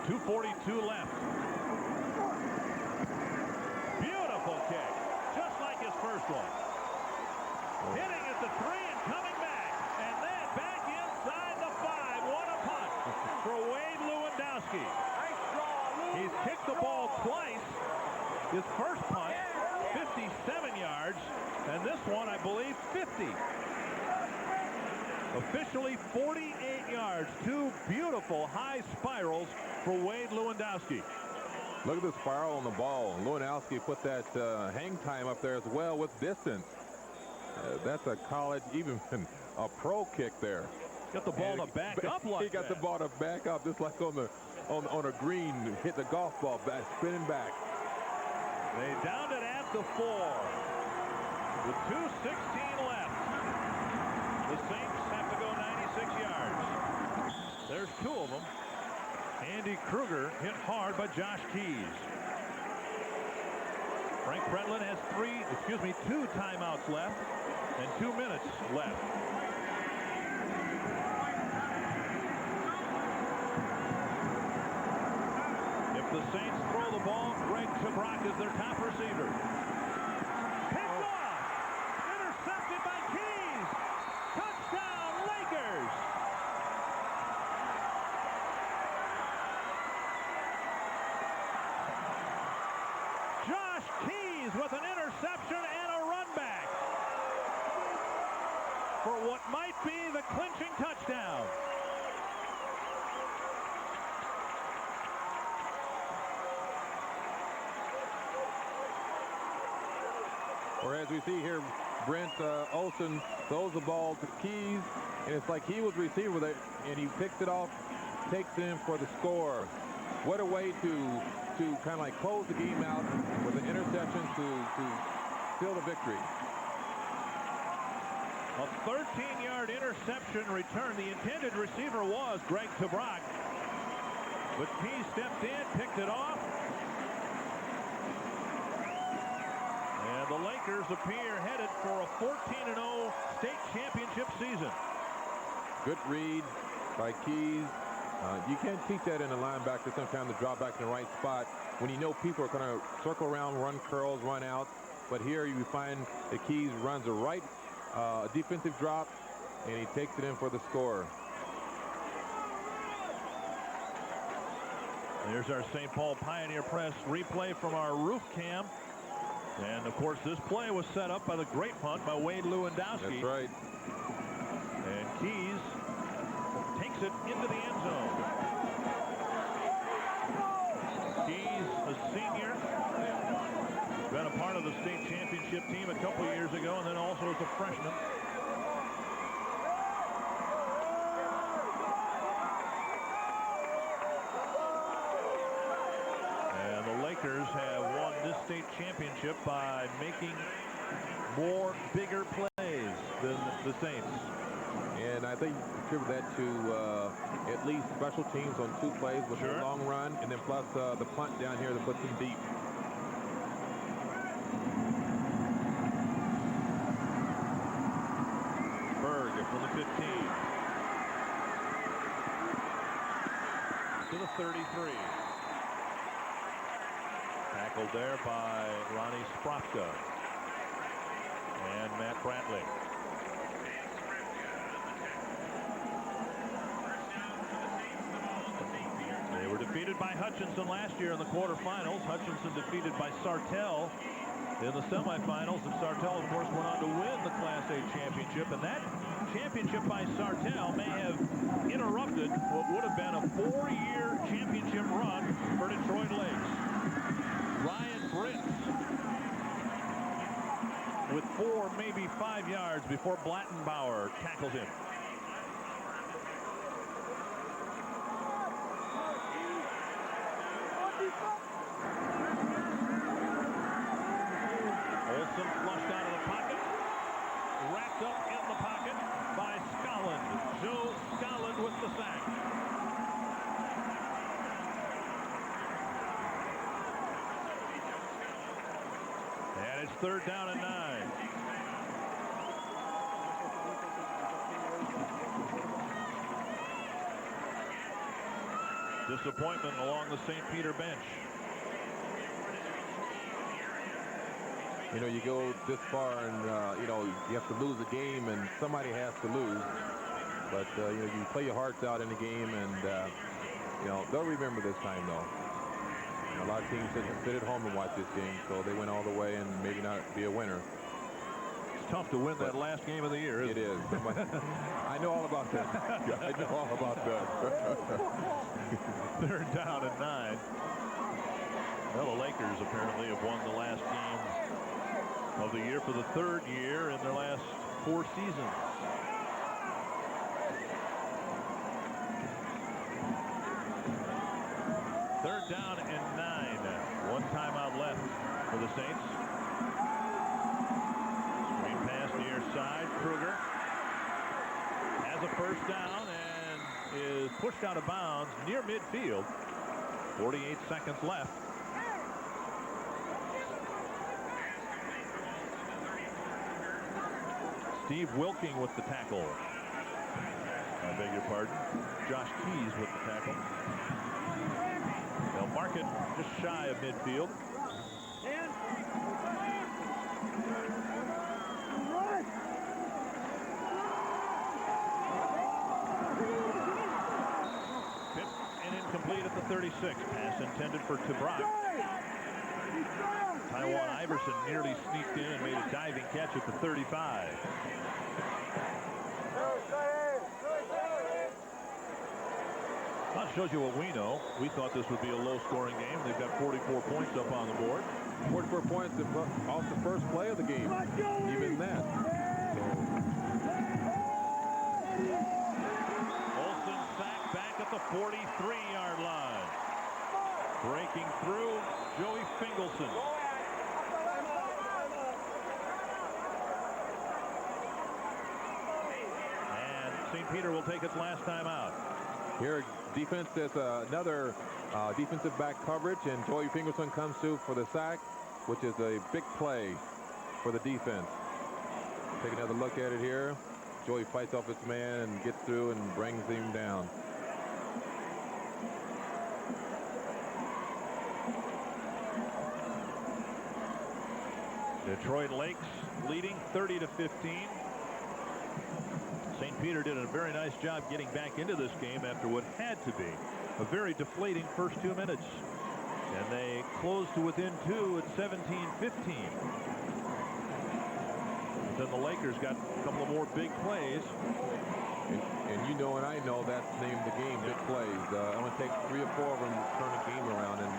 Speaker 2: 2:42 left. Beautiful kick, just like his first one. Hitting at the 3 and coming back, and then back inside the 5. What a punt for Wade Lewandowski. He's kicked the ball twice. His first punt, 57 yards, and this one, I believe, 50. Officially 48 yards. 2 beautiful high spirals for Wade Lewandowski.
Speaker 1: Look at the spiral on the ball. Lewandowski put that hang time up there as well with distance. That's a college, even a pro kick there.
Speaker 2: Got the ball to back up like
Speaker 1: He got the ball to back up, just like on a green, hit the golf ball back, spinning back.
Speaker 2: They downed it at the 4 with 2:16 left. The Saints have to go 96 yards. There's 2 of them. Andy Kruger hit hard by Josh Keys. Frank Brentlin has 2 timeouts left and 2 minutes left. If the Saints throw the ball, Greg Tabrock is their top receiver. Picked off! Intercepted by Keys! Touchdown, Lakers! Josh Keys with an interception and a run back for what might be the clinching touchdown.
Speaker 1: Or as we see here, Brent Olsen throws the ball to Keys, and it's like he was receiver with it, and he picks it off, takes it in for the score. What a way to kind of like close the game out with an interception to seal the victory.
Speaker 2: A 13-yard interception return. The intended receiver was Greg Tabrock, but Keys stepped in, picked it off. And the Lakers appear headed for a 14-0 state championship season.
Speaker 1: Good read by Keys. You can't teach that in a linebacker sometimes to drop back in the right spot when you know people are going to circle around, run curls, run out. But here you find the Keys runs a right defensive drop, and he takes it in for the score.
Speaker 2: There's our St. Paul Pioneer Press replay from our roof cam. And, of course, this play was set up by the great punt by Wade Lewandowski.
Speaker 1: That's right.
Speaker 2: And Keys takes it into the end zone. Keys, a senior, been a part of the state championship team a couple years ago, and then also as a freshman. And the Lakers have won this state championship by making more bigger plays than the Saints.
Speaker 1: And I think you contribute that to at least special teams on 2 plays with a long run, and then plus the punt down here that puts them deep.
Speaker 2: Berg from the 15 to the 33. Tackled there by Ronnie Spropka and Matt Bradley. They were defeated by Hutchinson last year in the quarterfinals. Hutchinson defeated by Sartell in the semifinals, and Sartell, of course, went on to win the Class A championship, and that championship by Sartell may have interrupted what would have been a 4-year championship run for Detroit Lakes. Ryan Britz with 4, maybe 5 yards before Blattenbauer tackles him. Olsen flushed out of the pocket, wrapped up in the pocket by Scotland. Joe Scotland with the sack. And it's 3rd down and 9. Disappointment along the St. Peter bench.
Speaker 1: You know, you go this far and, you know, you have to lose a game and somebody has to lose. But, you know, you play your hearts out in the game and, you know, they'll remember this time, though. A lot of teams sit at home and watch this game, so they went all the way and maybe not be a winner.
Speaker 2: It's tough to win that last game of the year, isn't it?
Speaker 1: It is. I know all about that. I know all about that.
Speaker 2: 3rd down and 9. Well, the Lakers apparently have won the last game of the year for the 3rd year in their last 4 seasons. Third down and 9. 1 timeout left for the Saints. Screen pass near side. Kruger has a first down and is pushed out of bounds near midfield. 48 seconds left. Steve Wilking with the tackle. I beg your pardon. Josh Keys with the tackle. They'll mark it just shy of midfield. Tipped and incomplete at the 36. Pass intended for Tabrak. Taiwan Iverson nearly sneaked in and made a diving catch at the 35. That shows you what we know. We thought this would be a low-scoring game. They've got 44 points up on the board.
Speaker 1: 44 points off the first play of the game. Even that.
Speaker 2: Olsen sacked back at the 43-yard line. Breaking through, Joey Fingleson. And St. Peter will take its last time out.
Speaker 1: Here, defense is another defensive back coverage, and Joey Fingleson comes through for the sack, which is a big play for the defense. Take another look at it here. Joey fights off his man and gets through and brings him down.
Speaker 2: Detroit Lakes leading 30-15. St. Peter did a very nice job getting back into this game after what had to be a very deflating first 2 minutes. And they closed to within 2 at 17-15. Then the Lakers got a couple of more big plays.
Speaker 1: And you know, and I know that's named the game, big plays. I'm going to take 3 or 4 of them to turn the game around, and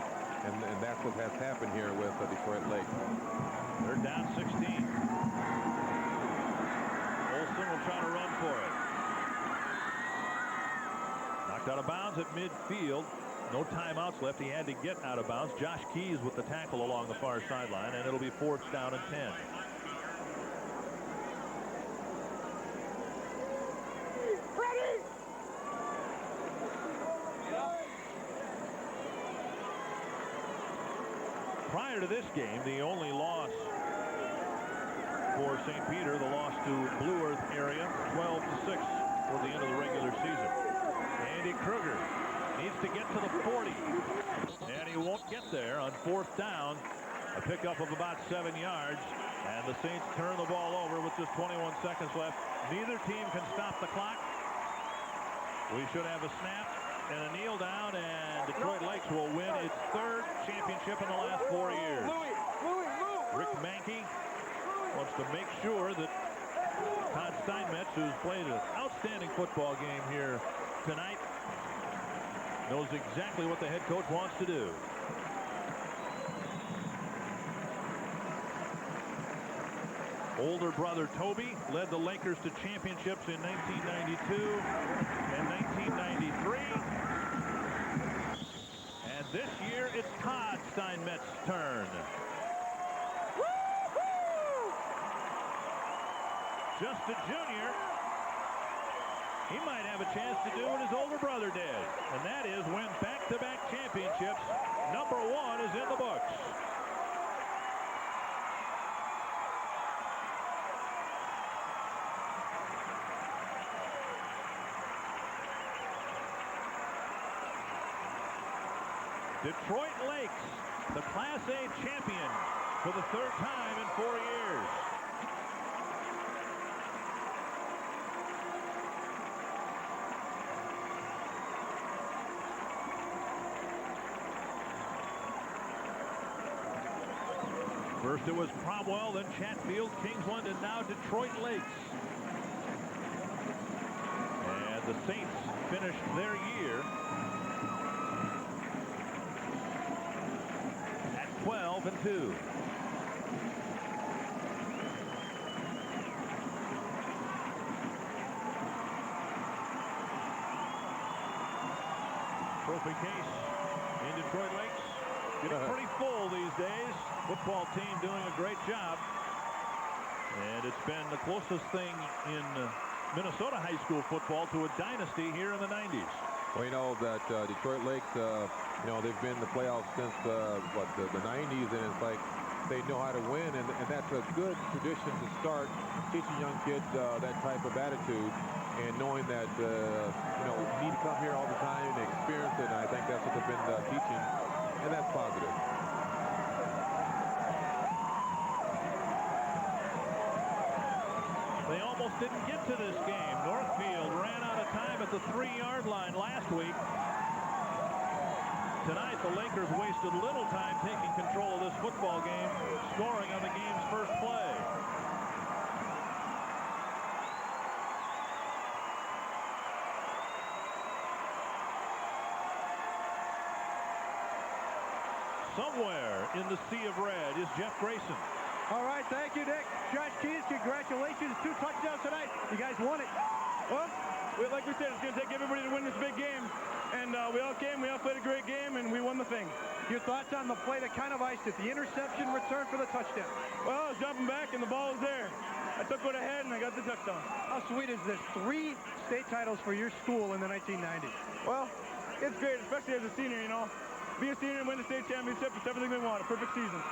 Speaker 1: that's what has happened here with Detroit Lakes.
Speaker 2: They're down 16. Olsen will try to run for it. Knocked out of bounds at midfield. No timeouts left. He had to get out of bounds. Josh Keys with the tackle along the far sideline, and it'll be 4th down and 10. Prior to this game, the only loss for St. Peter, the loss to Blue Earth area, 12-6 for the end of the regular season. Andy Kruger needs to get to the 40, and he won't get there on 4th down. A pickup of about 7 yards, and the Saints turn the ball over with just 21 seconds left. Neither team can stop the clock. We should have a snap and a kneel down, and Detroit Lakes will win its 3rd championship in the last 4 years. Rick Mankey wants to make sure that Todd Steinmetz, who's played an outstanding football game here tonight, knows exactly what the head coach wants to do. Older brother Toby led the Lakers to championships in 1992 and 1993. And this year, it's Todd Steinmetz's turn. Just a junior. He might have a chance to do what his older brother did, and that is win back-to-back championships. Number 1 is in the books. Detroit Lakes, the Class A champion for the 3rd time in 4 years. First it was Cromwell, then Chatfield, Kingsland, and now Detroit Lakes. And the Saints finished their year at 12-2. Trophy case in Detroit Lakes. Getting pretty full these days. Football team doing a great job. And it's been the closest thing in Minnesota high school football to a dynasty here in the 90s.
Speaker 1: Well, you know that Detroit Lakes, you know, they've been in the playoffs since, the 90s, and it's like they know how to win, and that's a good tradition to start teaching young kids that type of attitude, and knowing that, you know, you need to come here all the time and experience it, and I think that's what they've been teaching, and that's positive.
Speaker 2: They almost didn't get to this game. Northfield ran out of time at the 3-yard line last week. Tonight, the Lakers wasted little time taking control of this football game, scoring on the game's first play. Somewhere in the sea of red is Jeff Grayson.
Speaker 15: All right, thank you, Dick. Josh Keys, congratulations. 2 touchdowns tonight. You guys won it.
Speaker 16: Well, like we said, it's going to take everybody to win this big game. And we all came, we all played a great game, and we won the thing.
Speaker 15: Your thoughts on the play that kind of iced it? The interception return for the touchdown.
Speaker 16: Well, I was jumping back, and the ball was there. I took it ahead, and I got the touchdown.
Speaker 15: How sweet is this? 3 state titles for your school in the 1990s.
Speaker 16: Well, it's great, especially as a senior, you know. Be a senior and win the state championship, it's everything we want, a perfect season.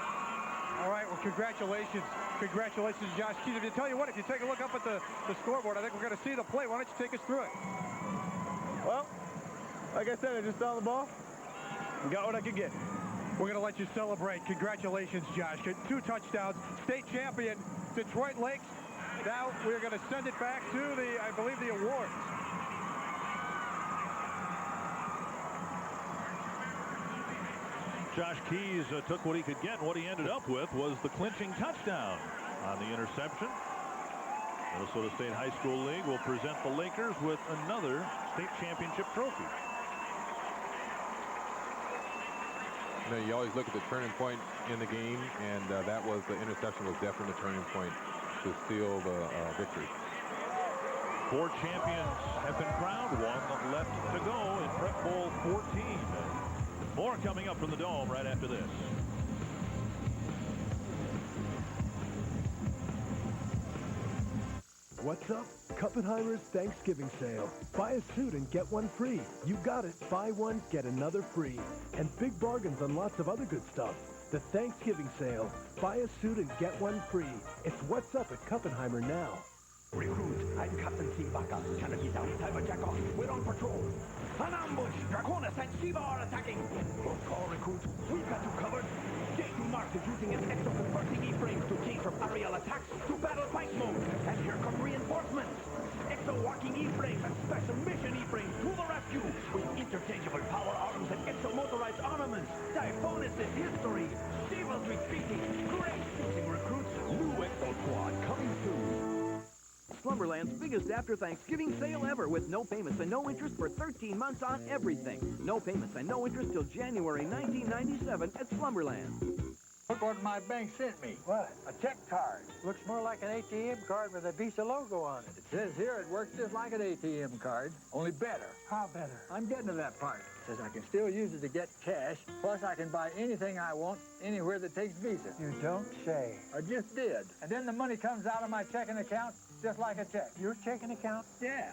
Speaker 15: All right, well, congratulations. Congratulations, Josh Keys. If you tell you what, if you take a look up at the scoreboard, I think we're going to see the play. Why don't you take us through it?
Speaker 16: Well, like I said, I just saw the ball and got what I could get.
Speaker 15: We're going to let you celebrate. Congratulations, Josh. 2 touchdowns. State champion, Detroit Lakes. Now we're going to send it back to I believe, the awards.
Speaker 2: Josh Keys took what he could get, and what he ended up with was the clinching touchdown on the interception. Minnesota State High School League will present the Lakers with another state championship trophy.
Speaker 1: You know, you always look at the turning point in the game, and that was the interception was definitely the turning point to seal the victory.
Speaker 2: 4 champions have been crowned, 1 left to go in Prep Bowl 14. More coming up from the Dome right after this.
Speaker 17: What's up? Kuppenheimer's Thanksgiving sale. Buy a suit and get one free. You got it. Buy one, get another free. And big bargains on lots of other good stuff. The Thanksgiving sale. Buy a suit and get one free. It's what's up at Kuppenheimer now.
Speaker 3: Recruit, I'm Captain Seabacker. Kennedy down, Cyber Jackal. We're on patrol. An ambush! Draconis and Shiva are attacking! Good call, recruit. We've got you covered. J2 Mark is using its exo-converting E-frames to change from aerial attacks to battle fight mode. And here come reinforcements. Exo-walking E-frames and special mission E-frames to the rescue with interchangeable power arms and exo-motorized armaments. Typhonis is history. Shiva's retreating. Great shooting, recruits. New Exo Squad coming soon.
Speaker 18: Slumberland's biggest after Thanksgiving sale ever with no payments and no interest for 13 months on everything. No payments and no interest till January 1997 at Slumberland.
Speaker 19: Look what my bank sent me. What? A check card. Looks more like an ATM card with a Visa logo on it. It says here it works just like an ATM card, only better. How better? I'm getting to that part. It says I can still use it to get cash, plus I can buy anything I want anywhere that takes Visa. You don't say. I just did. And then the money comes out of my checking account just like a check. Your checking account? Yeah.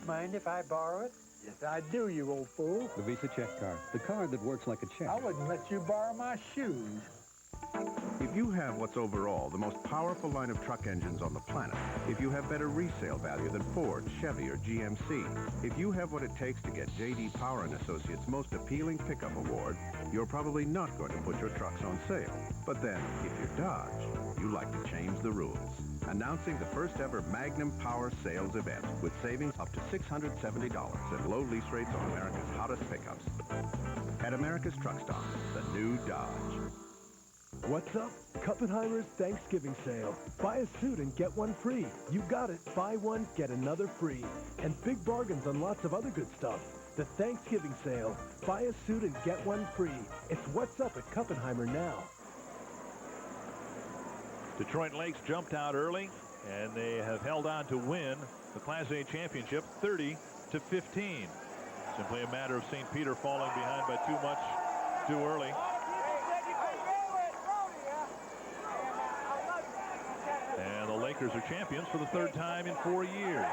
Speaker 19: Mind if I borrow it? Yes, I do, you old fool.
Speaker 20: The Visa check card. The card that works like a check.
Speaker 19: I wouldn't let you borrow my shoes.
Speaker 8: If you have what's overall the most powerful line of truck engines on the planet, if you have better resale value than Ford, Chevy, or GMC, if you have what it takes to get J.D. Power and Associates' most appealing pickup award, you're probably not going to put your trucks on sale. But then, if you're Dodge, you like to change the rules. Announcing the first ever Magnum Power Sales event with savings up to $670 and low lease rates on America's hottest pickups. At America's Truck Stop, the new Dodge.
Speaker 17: What's up? Kuppenheimer's Thanksgiving sale. Buy a suit and get one free. You got it. Buy one, get another free. And big bargains on lots of other good stuff. The Thanksgiving sale. Buy a suit and get one free. It's what's up at Kuppenheimer now.
Speaker 2: Detroit Lakes jumped out early, and they have held on to win the Class A championship 30-15. Simply a matter of St. Peter falling behind by too much too early. And the Lakers are champions for the 3rd time in 4 years.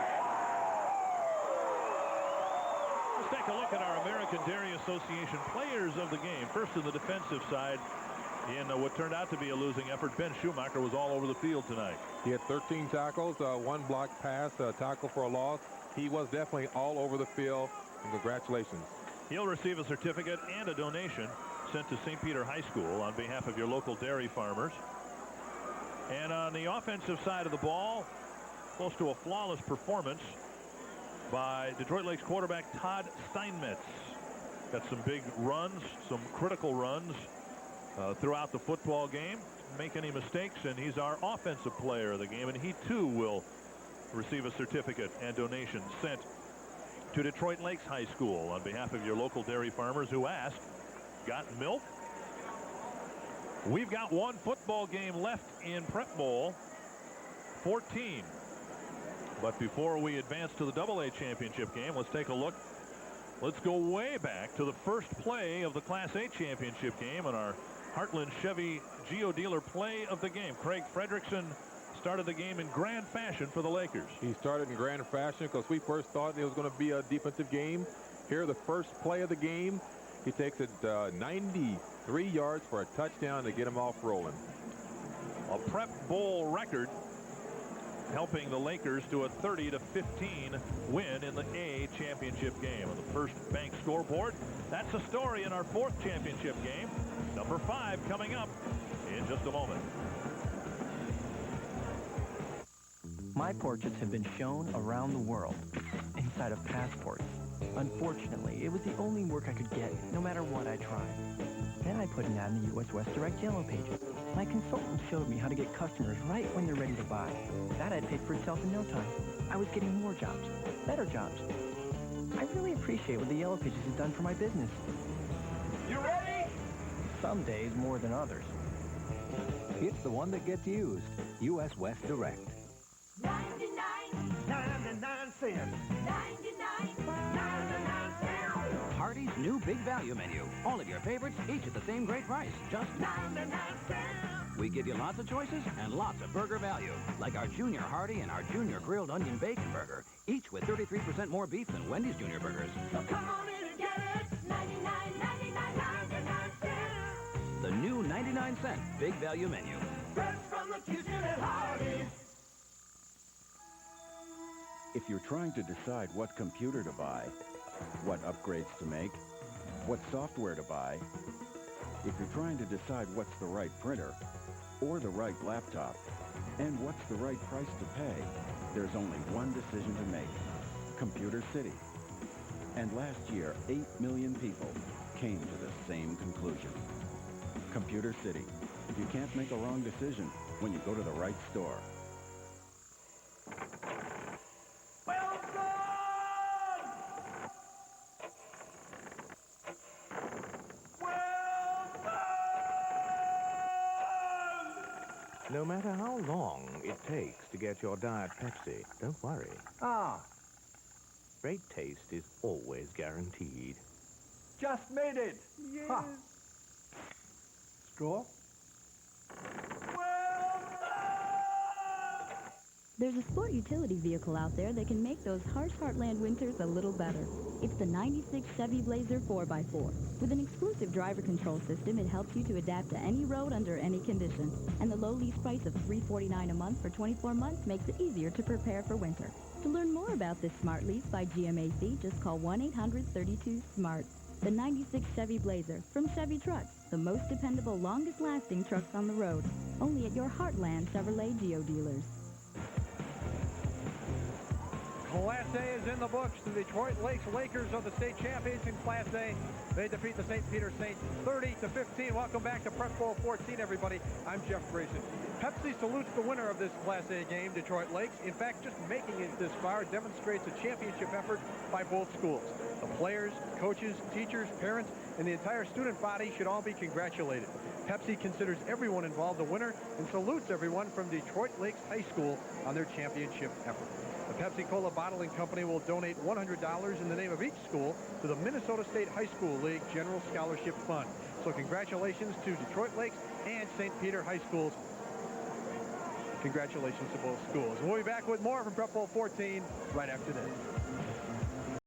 Speaker 2: Let's take a look at our American Dairy Association players of the game. First in the defensive side, in what turned out to be a losing effort, Ben Schumacher was all over the field tonight.
Speaker 1: He had 13 tackles, 1 block pass, a tackle for a loss. He was definitely all over the field, and congratulations.
Speaker 2: He'll receive a certificate and a donation sent to St. Peter High School on behalf of your local dairy farmers. And on the offensive side of the ball, close to a flawless performance by Detroit Lakes quarterback Todd Steinmetz. Got some big runs, some critical runs throughout the football game. Make any mistakes, and he's our offensive player of the game, and he too will receive a certificate and donation sent to Detroit Lakes High School on behalf of your local dairy farmers who asked, got milk? We've got 1 football game left in Prep Bowl 14. But before we advance to the AA championship game, let's take a look. Let's go way back to the first play of the Class A championship game and our Heartland Chevy Geo Dealer play of the game. Craig Fredrickson started the game in grand fashion for the Lakers.
Speaker 1: He started in grand fashion because we first thought it was going to be a defensive game. Here, the first play of the game, he takes it 93 yards for a touchdown to get him off rolling.
Speaker 2: A Prep Bowl record, helping the Lakers to a 30-15 win in the A championship game. On the first bank scoreboard, that's the story in our 4th championship game. Number 5 coming up in just a moment.
Speaker 21: My portraits have been shown around the world, inside of passports. Unfortunately, it was the only work I could get, no matter what I tried. Then I put an ad in the U.S. West Direct Yellow Pages. My consultant showed me how to get customers right when they're ready to buy. That ad paid for itself in no time. I was getting more jobs, better jobs. I really appreciate what the Yellow Pages has done for my business.
Speaker 13: You ready?
Speaker 21: Some days more than others.
Speaker 7: It's the one that gets used. U.S. West Direct.
Speaker 13: 99 cents. 99 cents.
Speaker 18: Hardee's new Big Value menu. All of your favorites, each at the same great price. Just
Speaker 13: 99 cents.
Speaker 18: We give you lots of choices and lots of burger value, like our Junior Hardy and our Junior Grilled Onion Bacon Burger, each with 33% more beef than Wendy's Junior Burgers.
Speaker 13: So come on in and get it. 99 cents.
Speaker 18: The new 99-cent Big Value menu.
Speaker 13: Fresh from the kitchen at Hardee's.
Speaker 22: If you're trying to decide what computer to buy, what upgrades to make, what software to buy, if you're trying to decide what's the right printer or the right laptop, and what's the right price to pay, there's only one decision to make: Computer City. And last year, 8 million people came to the same conclusion. Computer City. You can't make a wrong decision when you go to the right store.
Speaker 23: No matter how long it takes to get your Diet Pepsi, don't worry. Great taste is always guaranteed.
Speaker 19: Just made it.
Speaker 12: Yes.
Speaker 19: Ha. Straw?
Speaker 5: There's a sport utility vehicle out there that can make those harsh Heartland winters a little better. It's the 96 Chevy Blazer 4x4. With an exclusive driver control system, it helps you to adapt to any road under any condition. And the low lease price of $349 a month for 24 months makes it easier to prepare for winter. To learn more about this smart lease by GMAC, just call 1-800-32-SMART. The 96 Chevy Blazer from Chevy Trucks, the most dependable, longest-lasting trucks on the road. Only at your Heartland Chevrolet Geo dealers.
Speaker 15: Class A is in the books. The Detroit Lakes Lakers are the state champions in Class A. They defeat the St. Peter Saints 30-15. Welcome back to Prep Bowl 14, everybody. I'm Jeff Grayson. Pepsi salutes the winner of this Class A game, Detroit Lakes. In fact, just making it this far demonstrates a championship effort by both schools. The players, coaches, teachers, parents, and the entire student body should all be congratulated. Pepsi considers everyone involved a winner and salutes everyone from Detroit Lakes High School on their championship effort. The Pepsi-Cola Bottling Company will donate $100 in the name of each school to the Minnesota State High School League General Scholarship Fund. So congratulations to Detroit Lakes and St. Peter High Schools. Congratulations to both schools. We'll be back with more from Prep Bowl 14 right after this.